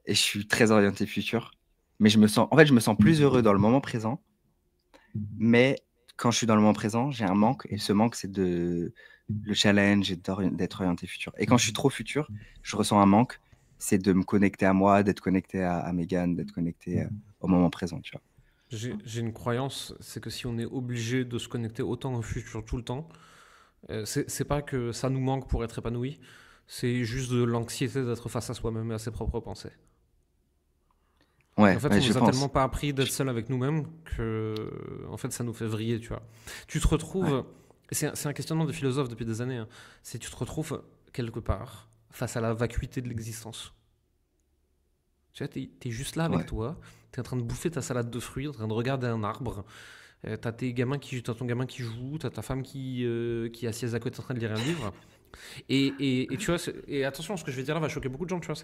Et je suis très orienté futur. Mais en fait, je me sens plus heureux dans le moment présent. Mais quand je suis dans le moment présent, j'ai un manque. Et ce manque, c'est le challenge et d'être orienté futur. Et quand je suis trop futur, je ressens un manque. C'est de me connecter à moi, d'être connecté à Megan, d'être connecté au moment présent, tu vois. J'ai une croyance, c'est que si on est obligé de se connecter autant au futur tout le temps, C'est pas que ça nous manque pour être épanoui, c'est juste de l'anxiété d'être face à soi-même et à ses propres pensées. Et en Ouais, fait, ouais, on je nous a tellement pense. pas appris d'être Je- seul avec nous-mêmes que, en fait, ça nous fait vriller, tu vois. Tu te Ouais, retrouves, c'est un questionnement de philosophe depuis des années, hein. C'est tu te retrouves quelque part face à la vacuité de l'existence. Tu vois, t'es juste là avec ouais, toi, t'es en train de bouffer ta salade de fruits, en train de regarder un arbre, t'as ton gamin qui joue, t'as ta femme qui est assise à côté en train de lire un livre. Et tu vois, et attention, ce que je vais dire là va choquer beaucoup de gens, tu vois,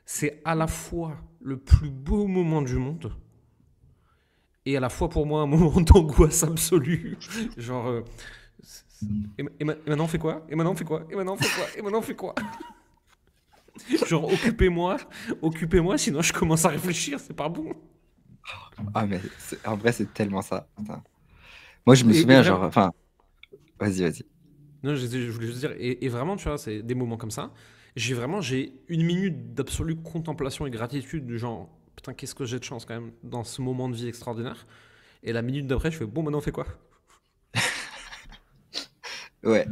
c'est à la fois le plus beau moment du monde et à la fois pour moi un moment d'angoisse absolue. Genre, et maintenant on fait quoi? Et maintenant on fait quoi? Et maintenant on fait quoi? Et maintenant on fait quoi? Genre, occupez-moi, sinon je commence à réfléchir, c'est pas bon. ah, mais en vrai, c'est tellement ça. Putain. Moi, je me Et souviens, vraiment, genre, enfin, vas-y, vas-y. non, je voulais juste dire, et vraiment, tu vois, c'est des moments comme ça. J'ai une minute d'absolue contemplation et gratitude du genre, putain, qu'est-ce que j'ai de chance quand même dans ce moment de vie extraordinaire. Et la minute d'après, je fais, bon, maintenant on fait quoi? Ouais,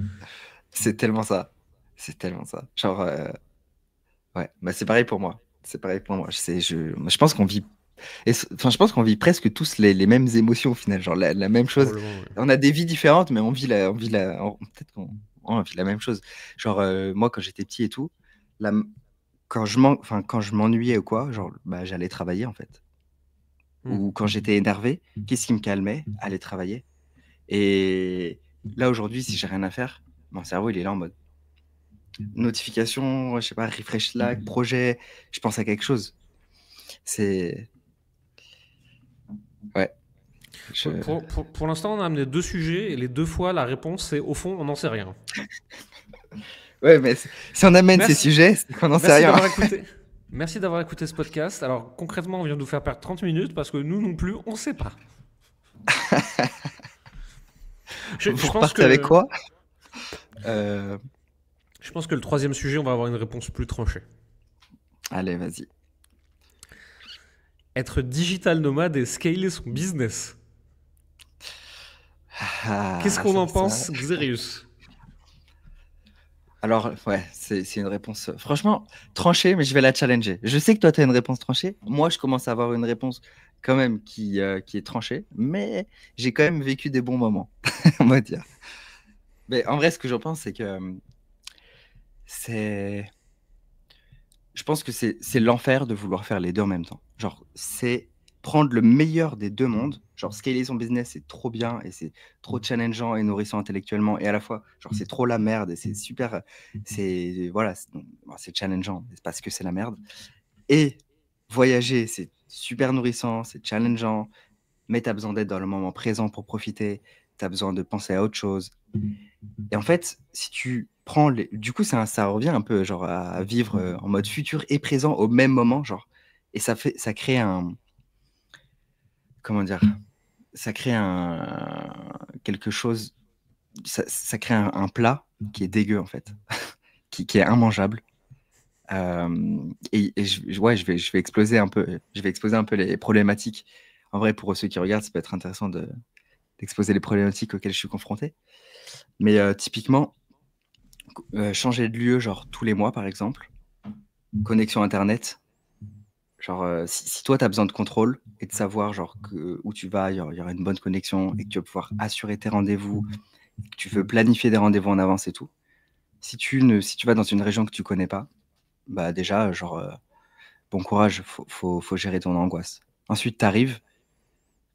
c'est tellement ça. C'est tellement ça. Genre, ouais, bah, c'est pareil pour moi. C'est pareil pour moi. Je pense qu'on vit, enfin, je pense qu'on vit presque tous les mêmes émotions au final, genre la même chose. Probablement, ouais. On a des vies différentes, mais peut-être qu'on vit la même chose. Genre, moi, quand j'étais petit et tout, la, enfin, quand je m'ennuyais ou quoi, genre, bah, j'allais travailler en fait. Hmm. Ou quand j'étais énervé, qu'est-ce qui me calmait? Aller travailler. Et là, aujourd'hui, si j'ai rien à faire, mon cerveau, il est là en mode notification, je sais pas, refresh Slack, projet, je pense à quelque chose. C'est. Ouais. Je... Pour l'instant, on a amené deux sujets et les deux fois, la réponse, c'est au fond, on n'en sait rien. Ouais, mais si on amène ces Merci, sujets, c'est qu'on n'en sait merci rien. d'avoir écouté. Merci d'avoir écouté ce podcast. Alors, concrètement, on vient de nous faire perdre 30 minutes parce que nous non plus, on ne sait pas. Vous Je pense repartez avec que quoi? Euh, Je pense que le troisième sujet, on va avoir une réponse plus tranchée. Allez, vas-y. Être digital nomade et scaler son business. Qu'est-ce Ah, qu'on en ça. pense, Xerius? Alors, ouais, c'est une réponse, franchement, tranchée, mais je vais la challenger. Je sais que toi, tu as une réponse tranchée. Moi, je commence à avoir une réponse quand même qui est tranchée, mais j'ai quand même vécu des bons moments, on va dire. Mais en vrai, ce que j'en pense, c'est que c'est. Je pense que c'est l'enfer de vouloir faire les deux en même temps. Genre, c'est prendre le meilleur des deux mondes. Genre, scaler son business, c'est trop bien et c'est trop challengeant et nourrissant intellectuellement. Et à la fois, genre, c'est trop la merde et c'est super. Voilà, bon, c'est challengeant, c'est parce que c'est la merde. Et voyager, c'est super nourrissant, c'est challengeant, mais tu as besoin d'être dans le moment présent pour profiter. Tu as besoin de penser à autre chose. Et en fait, si tu prends les... Du coup, ça revient un peu genre à vivre en mode futur et présent au même moment, genre. Et ça crée un... Comment dire? Ça crée quelque chose... Ça crée un plat qui est dégueu, en fait. Qui est immangeable. Et ouais, je vais exploser un peu. Je vais exposer un peu les problématiques. En vrai, pour ceux qui regardent, ça peut être intéressant d'exposer les problématiques auxquelles je suis confronté. Mais typiquement, changer de lieu, genre tous les mois, par exemple, connexion Internet. Genre, si toi, tu as besoin de contrôle et de savoir genre, où tu vas, il y aura une bonne connexion et que tu vas pouvoir assurer tes rendez-vous, que tu veux planifier des rendez-vous en avance et tout. Si tu vas dans une région que tu connais pas, bah déjà, genre, bon courage, faut gérer ton angoisse. Ensuite, tu arrives,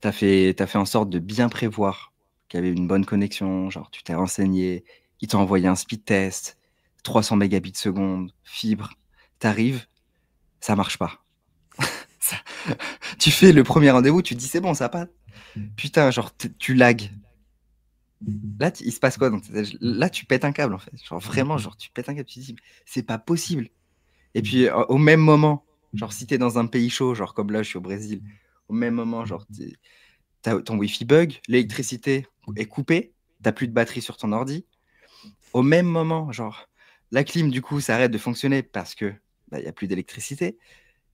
t'as fait en sorte de bien prévoir qu'il y avait une bonne connexion, genre tu t'es renseigné, ils t'ont envoyé un speed test, 300 mégabits seconde, fibre. T'arrives, ça marche pas. Ça- Tu fais le premier rendez-vous, tu te dis c'est bon, ça passe. Putain, genre tu lags. Là, il se passe quoi dans ta tête? Là, tu pètes un câble en fait. Genre vraiment, genre tu pètes un câble, tu te dis c'est pas possible. Et puis au même moment, genre si t'es dans un pays chaud, genre comme là, je suis au Brésil, au même moment, genre ton Wi-Fi bug, l'électricité est coupée, t'as plus de batterie sur ton ordi. Au même moment, genre la clim du coup s'arrête de fonctionner parce que bah, y a plus d'électricité.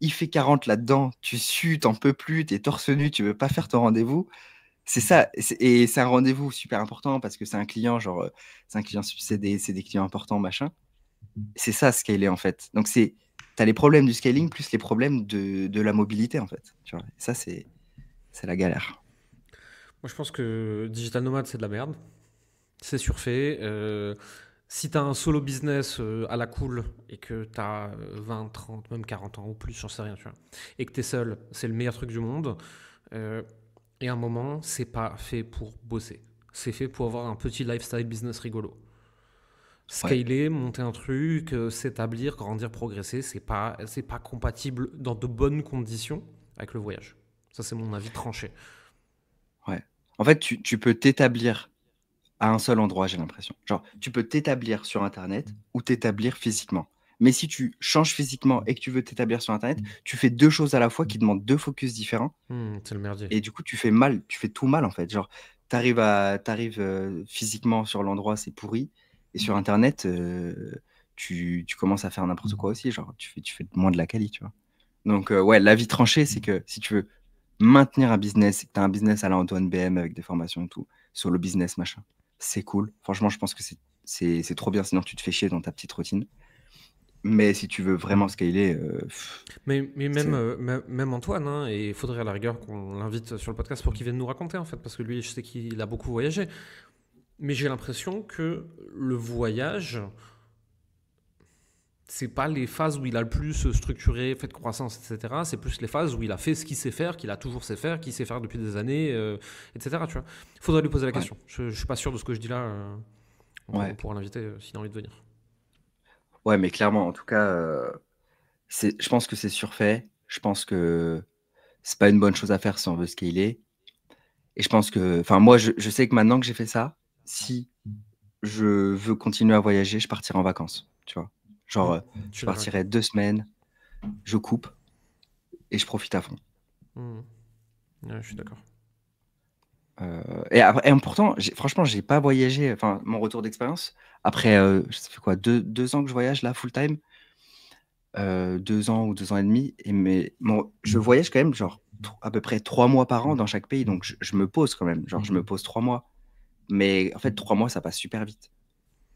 Il fait 40 là-dedans, tu sues, t'en peux plus, t'es torse nu, tu veux pas faire ton rendez-vous. c'est ça. Et c'est un rendez-vous super important parce que c'est un client, genre, c'est un client, c'est des clients importants, machin. C'est ça, scaler, en fait. Donc, t'as les problèmes du scaling plus les problèmes de la mobilité, en fait. Tu vois. Et ça, c'est la galère. Moi, je pense que digital nomade, c'est de la merde. C'est surfait. Si tu as un solo business à la cool et que tu as 20, 30, même 40 ans ou plus, j'en sais rien, tu vois, et que tu es seul, c'est le meilleur truc du monde. Euh, et à un moment, c'est pas fait pour bosser. C'est fait pour avoir un petit lifestyle business rigolo. Ouais. Scaler, monter un truc, s'établir, grandir, progresser, c'est pas compatible dans de bonnes conditions avec le voyage. Ça, c'est mon avis tranché. Ouais. En fait, tu peux t'établir à un seul endroit, j'ai l'impression. Genre, tu peux t'établir sur Internet ou t'établir physiquement. Mais si tu changes physiquement et que tu veux t'établir sur Internet, tu fais deux choses à la fois qui demandent deux focus différents. C'est le merdier. Et du coup, tu fais mal, tu fais tout mal en fait. Genre, t'arrives physiquement sur l'endroit, c'est pourri. Et sur Internet, tu commences à faire n'importe quoi aussi. Genre, tu fais moins de la quali, tu vois. Donc, ouais, l'avis tranché, c'est que si tu veux maintenir un business, et que tu as un business à la Antoine BM avec des formations et tout, sur le business, machin, c'est cool. Franchement, je pense que c'est trop bien, sinon tu te fais chier dans ta petite routine. Mais si tu veux vraiment scaler, Mais même, c'est... même Antoine, hein, et il faudrait à la rigueur qu'on l'invite sur le podcast pour qu'il vienne nous raconter, en fait, parce que lui, je sais qu'il a beaucoup voyagé. Mais j'ai l'impression que le voyage, c'est pas les phases où il a le plus structuré, fait de croissance, etc. C'est plus les phases où il a fait ce qu'il sait faire, qu'il a toujours sait faire, qu'il sait faire depuis des années, etc. Tu vois. Il faudrait lui poser la Ouais, question. Je suis pas sûr de ce que je dis là. On ouais. pourra l'inviter s'il a envie de venir. Ouais, mais clairement, en tout cas, je pense que c'est surfait. Je pense que c'est pas une bonne chose à faire si on veut scaler. Et je pense que, enfin, moi, je sais que maintenant que j'ai fait ça, si je veux continuer à voyager, je partirai en vacances, tu vois. Genre, Je je suis d'accord avec toi. partirai 2 semaines, je coupe et je profite à fond. Hmm. Ouais, je suis d'accord. Et pourtant, franchement, j'ai pas voyagé, enfin, mon retour d'expérience, après, ça fait quoi, 2 ans que je voyage là, full time, 2 ans ou 2 ans et demi, je voyage quand même, genre, à peu près 3 mois par an dans chaque pays, donc je me pose quand même, genre, je me pose 3 mois. Mais en fait, 3 mois, ça passe super vite.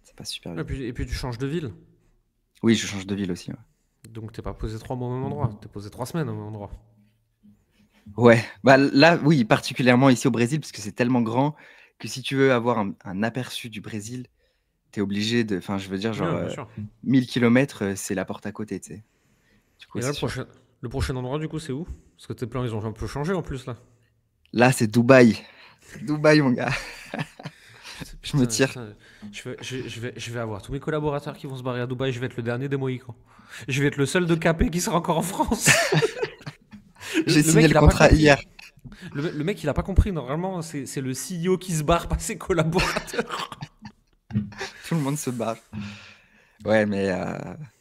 Ça passe super vite. Et puis tu changes de ville. Oui, je change de ville aussi. Ouais, Donc t'es pas posé 3 mois au même endroit. T'es posé 3 semaines au même endroit. ouais. Bah, là, oui, particulièrement ici au Brésil, parce que c'est tellement grand que si tu veux avoir un aperçu du Brésil, tu es obligé de. Enfin, je veux dire, genre, Ouais, bien sûr. 1000 km, c'est la porte à côté, tu sais. Du coup, Et là, c'est sûr. le prochain endroit, du coup, c'est où? Parce que tes plans, ils ont un peu changé en plus, là. Là, c'est Dubaï. Dubaï, mon gars. Je me Putain, tire. putain. Je vais avoir tous mes collaborateurs qui vont se barrer à Dubaï. Je vais être le dernier des Mohicans. Je vais être le seul de capé qui sera encore en France. J'ai Le signé mec, le il a pas contrat compris. hier. Le mec, il a pas compris. Normalement, c'est le CEO qui se barre, pas ses collaborateurs. Tout le monde se barre. Ouais, mais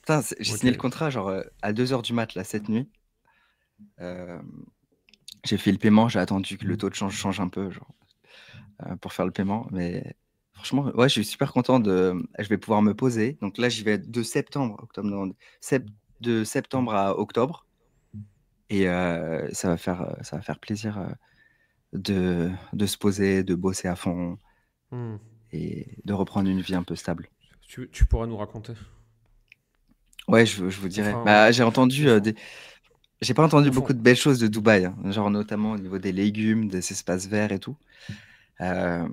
putain, j'ai Ok. signé le contrat genre à 2 h du mat, là, cette nuit. Euh, j'ai fait le paiement, j'ai attendu que le taux de change change un peu, genre, pour faire le paiement. Mais franchement, ouais, je suis super content je vais pouvoir me poser. Donc là, j'y vais de septembre, octobre, novembre, de septembre à octobre. Et ça va faire plaisir de se poser, de bosser à fond Hmm. et de reprendre une vie un peu stable. Tu pourras nous raconter. Ouais, je vous On dirai. fera Bah, on fera- j'ai pas entendu on fera- beaucoup de belles choses de Dubaï, hein, genre notamment au niveau des légumes, des espaces verts et tout. Euh,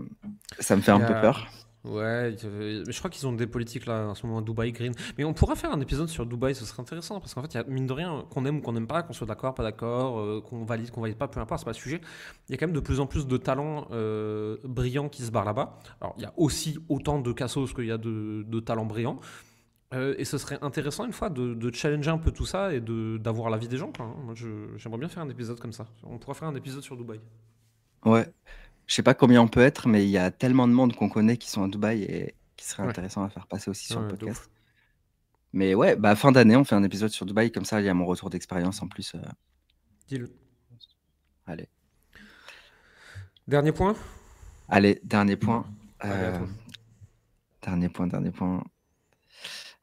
Ça me fait Il un y peu a... peur. Ouais, mais je crois qu'ils ont des politiques là en ce moment à Dubaï Green. Mais on pourra faire un épisode sur Dubaï, ce serait intéressant parce qu'en fait, il y a mine de rien, qu'on aime ou qu'on n'aime pas, qu'on soit d'accord, pas d'accord, qu'on valide pas, peu importe, c'est pas le sujet. Il y a quand même de plus en plus de talents brillants qui se barrent là-bas. Alors, il y a aussi autant de cassos qu'il y a de talents brillants. Et ce serait intéressant une fois de challenger un peu tout ça et d'avoir l'avis des gens, quoi, hein. Moi, j'aimerais bien faire un épisode comme ça. On pourra faire un épisode sur Dubaï. Ouais. Je sais pas combien on peut être, mais il y a tellement de monde qu'on connaît qui sont à Dubaï et qui serait Ouais, intéressant à faire passer aussi sur le ouais, de ouf. podcast. Mais ouais, bah fin d'année, on fait un épisode sur Dubaï, comme ça, il y a mon retour d'expérience en plus. Deal. Allez. Dernier point? Allez, dernier point. Allez, à Euh, toi. dernier point.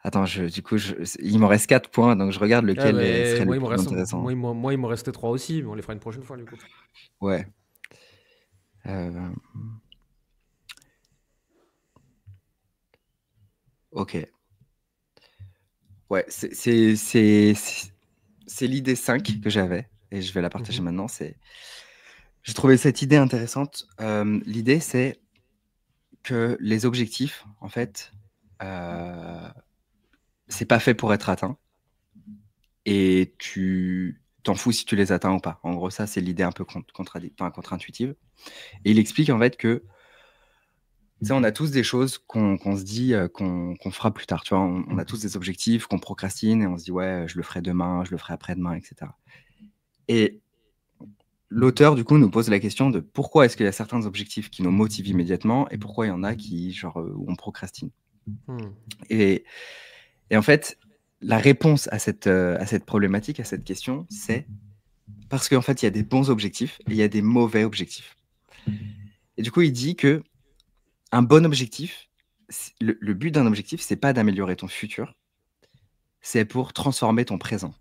Attends, il m'en reste 4 points, donc je regarde Ah lequel bah, serait le plus intéressant. moi, il m'en restait trois aussi, mais on les fera une prochaine fois, du coup. Ouais. Euh, ok. Ouais, c'est l'idée 5 que j'avais et je vais la partager maintenant. J'ai trouvé cette idée intéressante. L'idée, c'est que les objectifs, en fait, c'est pas fait pour être atteint et tu t'en fous si tu les atteins ou pas. En gros, ça, c'est l'idée un peu contre-intuitive. Et il explique en fait que tu sais, on a tous des choses qu'on se dit qu'on fera plus tard. Tu vois, on a tous des objectifs qu'on procrastine et on se dit ouais, je le ferai demain, je le ferai après-demain, etc. Et l'auteur, du coup, nous pose la question de pourquoi est-ce qu'il y a certains objectifs qui nous motivent immédiatement et pourquoi il y en a qui, genre, où on procrastine. Et, et en fait, la réponse à cette problématique, à cette question, c'est parce qu'en fait, il y a des bons objectifs et il y a des mauvais objectifs. Et du coup, il dit que un bon objectif, le but d'un objectif, c'est pas d'améliorer ton futur, c'est pour transformer ton présent.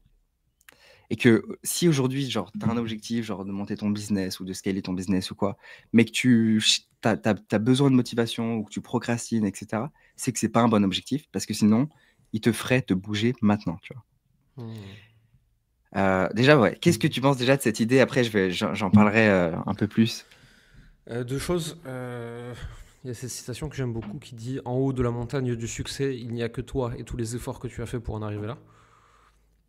Et que si aujourd'hui, genre, tu as un objectif, genre de monter ton business ou de scaler ton business ou quoi, mais que tu as besoin de motivation ou que tu procrastines, etc., c'est que c'est pas un bon objectif parce que sinon, il te ferait te bouger maintenant, tu vois. Déjà, ouais, qu'est-ce que tu penses déjà de cette idée? Après, j'en parlerai un peu plus. Deux choses. Il y a cette citation que j'aime beaucoup qui dit: en haut de la montagne du succès, il n'y a que toi et tous les efforts que tu as fait pour en arriver là.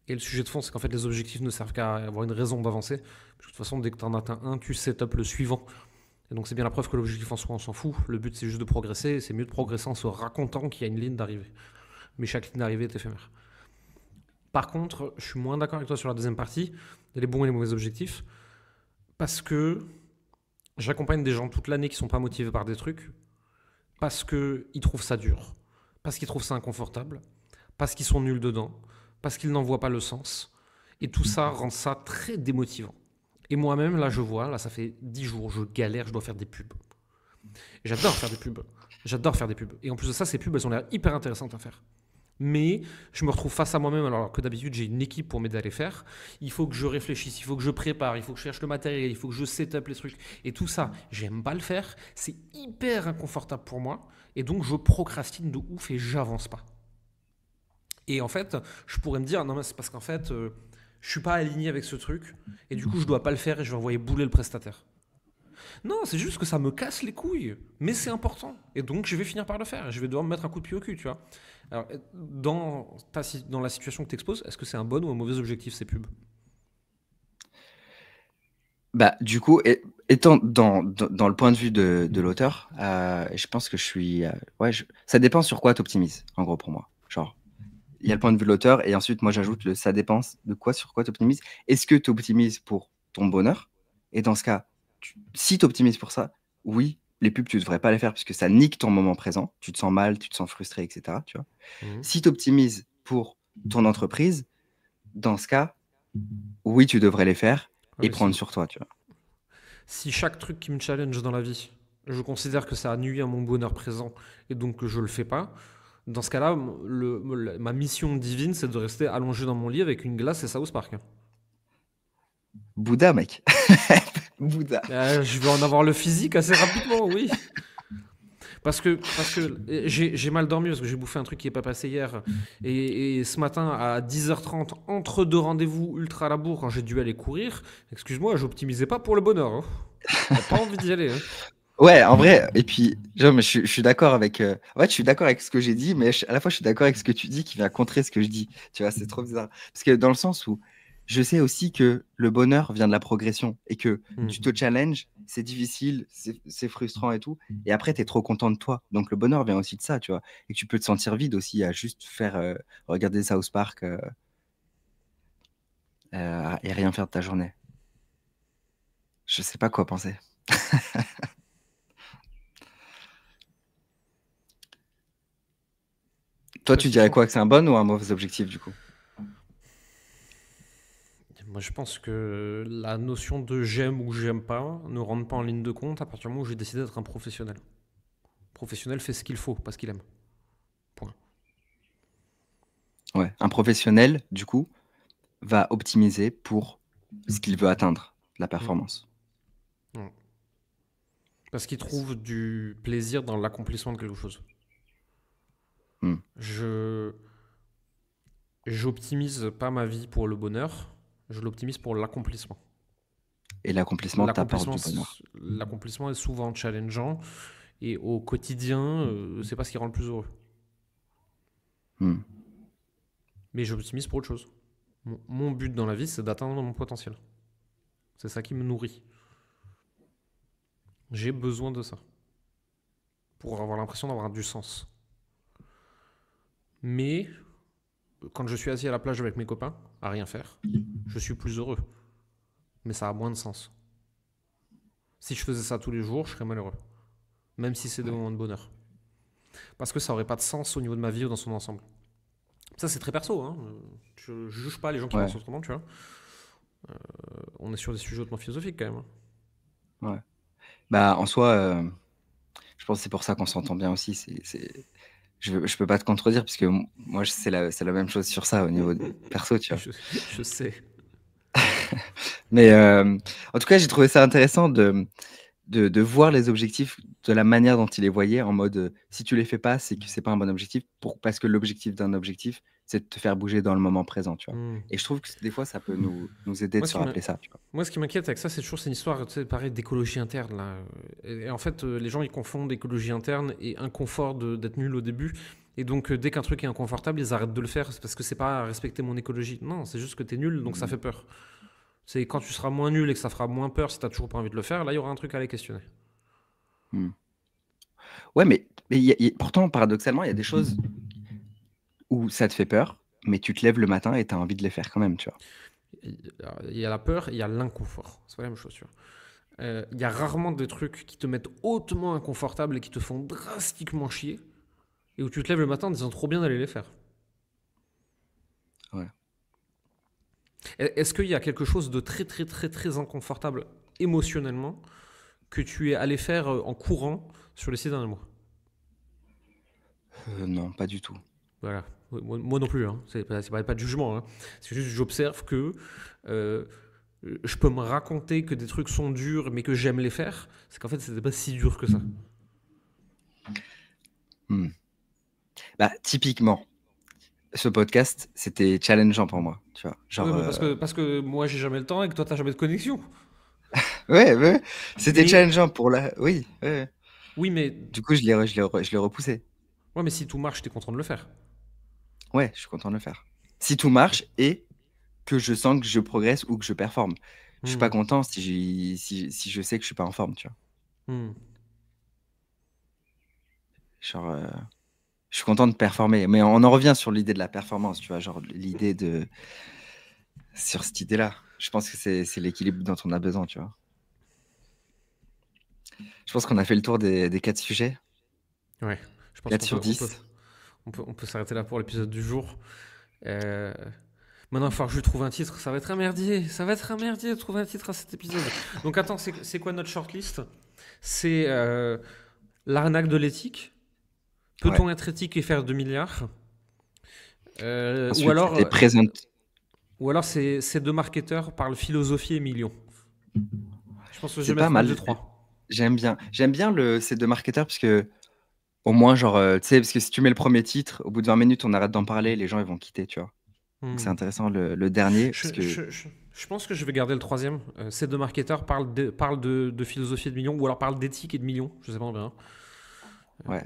Et le sujet de fond, c'est qu'en fait, les objectifs ne servent qu'à avoir une raison d'avancer. Parce que de toute façon, dès que tu en atteins un, tu set-up le suivant. Et donc, c'est bien la preuve que l'objectif en soi, on s'en fout. Le but, c'est juste de progresser. Et c'est mieux de progresser en se racontant qu'il y a une ligne d'arrivée. Mais chaque ligne d'arrivée est éphémère. Par contre, je suis moins d'accord avec toi sur la deuxième partie, les bons et les mauvais objectifs. Parce que j'accompagne des gens toute l'année qui sont pas motivés par des trucs. Parce qu'ils trouvent ça dur. Parce qu'ils trouvent ça inconfortable. Parce qu'ils sont nuls dedans. Parce qu'ils n'en voient pas le sens. Et tout ça rend ça très démotivant. Et moi-même, là, je vois, là, ça fait 10 jours, je galère, je dois faire des pubs. Et j'adore faire des pubs. J'adore faire des pubs. Et en plus de ça, ces pubs, elles ont l'air hyper intéressantes à faire. Mais je me retrouve face à moi-même alors que d'habitude j'ai une équipe pour m'aider à les faire. Il faut que je réfléchisse, il faut que je prépare, il faut que je cherche le matériel, il faut que je set up les trucs. Et tout ça, j'aime pas le faire. C'est hyper inconfortable pour moi. Et donc je procrastine de ouf et j'avance pas. Et en fait, je pourrais me dire, non mais c'est parce qu'en fait, je suis pas aligné avec ce truc. Et du coup, je dois pas le faire et je vais envoyer bouler le prestataire. Non, c'est juste que ça me casse les couilles. Mais c'est important. Et donc, je vais finir par le faire. Je vais devoir me mettre un coup de pied au cul, tu vois. Alors, dans la situation que tu exposes, est-ce que c'est un bon ou un mauvais objectif, ces pubs? Bah, du coup, étant dans le point de vue de l'auteur, je pense que je suis. Ouais, ça dépend sur quoi tu optimises, en gros, pour moi. Genre, il y a le point de vue de l'auteur, et ensuite, moi, j'ajoute ça dépend de quoi, sur quoi tu optimises. Est-ce que tu optimises pour ton bonheur? Et dans ce cas, si tu optimises pour ça, oui, les pubs, tu devrais pas les faire puisque ça nique ton moment présent. Tu te sens mal, tu te sens frustré, etc. Tu vois. Si tu optimises pour ton entreprise, dans ce cas, oui, tu devrais les faire Ouais, et mais prendre sur toi, tu vois. si chaque truc qui me challenge dans la vie, je considère que ça nuit à mon bonheur présent et donc que je le fais pas, dans ce cas-là, ma mission divine, c'est de rester allongé dans mon lit avec une glace et South Park. Bouddha, mec. Bouddha. Je vais en avoir le physique assez rapidement, oui. Parce que j'ai mal dormi parce que j'ai bouffé un truc qui n'est pas passé hier. Et ce matin, à 10h30, entre deux rendez-vous ultra à la bourre, quand j'ai dû aller courir, excuse-moi, j'optimisais pas pour le bonheur. Hein. T'as pas envie d'y aller. Hein. Ouais, en vrai, et puis, genre, mais je suis d'accord avec. En fait, je suis d'accord avec ce que j'ai dit, mais à la fois, je suis d'accord avec ce que tu dis qui vient contrer ce que je dis. Tu vois, c'est trop bizarre. Parce que dans le sens où je sais aussi que le bonheur vient de la progression et que tu te challenges, c'est difficile, c'est frustrant et tout. Et après, tu es trop content de toi. Donc, le bonheur vient aussi de ça, tu vois. Et que tu peux te sentir vide aussi à juste faire regarder South Park et rien faire de ta journée. Je sais pas quoi penser. Toi, tu dirais quoi? Que c'est un bon ou un mauvais objectif, du coup? Moi, je pense que la notion de j'aime ou j'aime pas ne rentre pas en ligne de compte à partir du moment où j'ai décidé d'être un professionnel. Professionnel fait ce qu'il faut, pas ce qu'il aime. Point. Ouais, un professionnel, du coup, va optimiser pour ce qu'il veut atteindre, la performance. Mm. Parce qu'ils trouvent du plaisir dans l'accomplissement de quelque chose. Hmm. Je J'optimise pas ma vie pour le bonheur, je l'optimise pour l'accomplissement. Et l'accomplissement t'apporte du bonheur. L'accomplissement est souvent challengeant et au quotidien, c'est pas ce qui rend le plus heureux. Hmm. Mais j'optimise pour autre chose. Mon but dans la vie, c'est d'atteindre mon potentiel. C'est ça qui me nourrit. J'ai besoin de ça pour avoir l'impression d'avoir du sens. Mais quand je suis assis à la plage avec mes copains, à rien faire, je suis plus heureux. Mais ça a moins de sens. Si je faisais ça tous les jours, je serais malheureux. Même si c'est des moments de bonheur. Parce que ça aurait pas de sens au niveau de ma vie ou dans son ensemble. Ça, c'est très perso. Hein. Je juge pas les gens qui Ouais. pensent autrement, tu vois. On est sur des sujets hautement philosophiques quand même. Ouais. Bah, en soi, je pense que c'est pour ça qu'on s'entend bien aussi. Je peux pas te contredire, parce que moi, c'est la même chose sur ça au niveau perso, tu vois. Je sais. Mais en tout cas, j'ai trouvé ça intéressant de voir les objectifs de la manière dont il les voyait, en mode si tu les fais pas, c'est que c'est pas un bon objectif, parce que l'objectif d'un objectif, c'est de te faire bouger dans le moment présent, tu vois. Et je trouve que des fois, ça peut nous aider de se rappeler ça, tu vois. Moi, ce qui m'inquiète avec ça, c'est toujours une histoire, tu sais, pareil, d'écologie interne. Là. Et en fait, les gens, ils confondent écologie interne et inconfort d'être nul au début. Et donc, dès qu'un truc est inconfortable, ils arrêtent de le faire parce que c'est pas respecter mon écologie. Non, c'est juste que t'es nul, donc ça fait peur. C'est quand tu seras moins nul et que ça fera moins peur si t'as toujours pas envie de le faire, là, il y aura un truc à aller questionner. Ouais, mais pourtant, paradoxalement, il y a des choses où ça te fait peur, mais tu te lèves le matin et tu as envie de les faire quand même, tu vois. Il y a la peur et il y a l'inconfort. C'est pas la même chose, tu vois. Il y a rarement des trucs qui te mettent hautement inconfortable et qui te font drastiquement chier et où tu te lèves le matin en disant trop bien d'aller les faire. Ouais. Est-ce qu'il y a quelque chose de très très très très inconfortable émotionnellement que tu es allé faire en courant sur les 6 derniers mois? Non, pas du tout. Voilà. Moi non plus, hein. C'est pas de jugement. Hein. C'est juste que j'observe que je peux me raconter que des trucs sont durs mais que j'aime les faire. C'est qu'en fait, c'était pas si dur que ça. Bah, typiquement, ce podcast, c'était challengeant pour moi, tu vois. Genre, Oui, parce que moi, j'ai jamais le temps et que toi, t'as jamais de connexion. ouais, c'était Mais- challengeant pour la. Oui, ouais. Oui, mais... Du coup, je l'ai repoussé. Ouais, mais si tout marche, t'es content de le faire. Ouais, je suis content de le faire. Si tout marche et que je sens que je progresse ou que je performe. Je suis pas content si je sais que je suis pas en forme, tu vois. Genre, je suis content de performer. Mais on en revient sur l'idée de la performance, tu vois. Genre, l'idée de. Sur cette idée-là. Je pense que c'est l'équilibre dont on a besoin, tu vois. Je pense qu'on a fait le tour des 4 sujets. Ouais, je pense 4 sur 10. on peut s'arrêter là pour l'épisode du jour. Maintenant, il va falloir que je trouve un titre. Ça va être un merdier. Ça va être un merdier de trouver un titre à cet épisode. Donc attends, c'est quoi notre shortlist? C'est l'arnaque de l'éthique. Peut-on être éthique et faire 2 milliards? Ensuite, ou alors, c'était présent. ou alors ces deux marketeurs parlent philosophie et millions. Je pense que je C'est vais pas mettre un mal. des trois. J'aime bien ces deux marketeurs, parce que au moins, genre, tu sais, parce que si tu mets le premier titre, au bout de 20 minutes, on arrête d'en parler, les gens, ils vont quitter, tu vois. Donc, c'est intéressant le dernier, parce que... Je pense que je vais garder le troisième. Ces deux marketeurs parlent de philosophie et de millions, ou alors parlent d'éthique et de millions. Je sais pas bien. Ouais.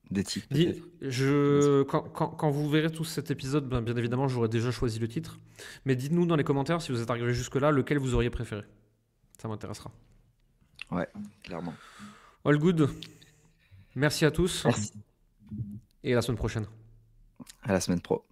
D'éthique, Dis- peut-être. quand vous verrez tous cet épisode, bien évidemment, j'aurai déjà choisi le titre. Mais dites-nous dans les commentaires, si vous êtes arrivé jusque-là, lequel vous auriez préféré. Ça m'intéressera. Ouais, clairement. All good. Merci à tous. Merci. Et à la semaine prochaine. À la semaine pro.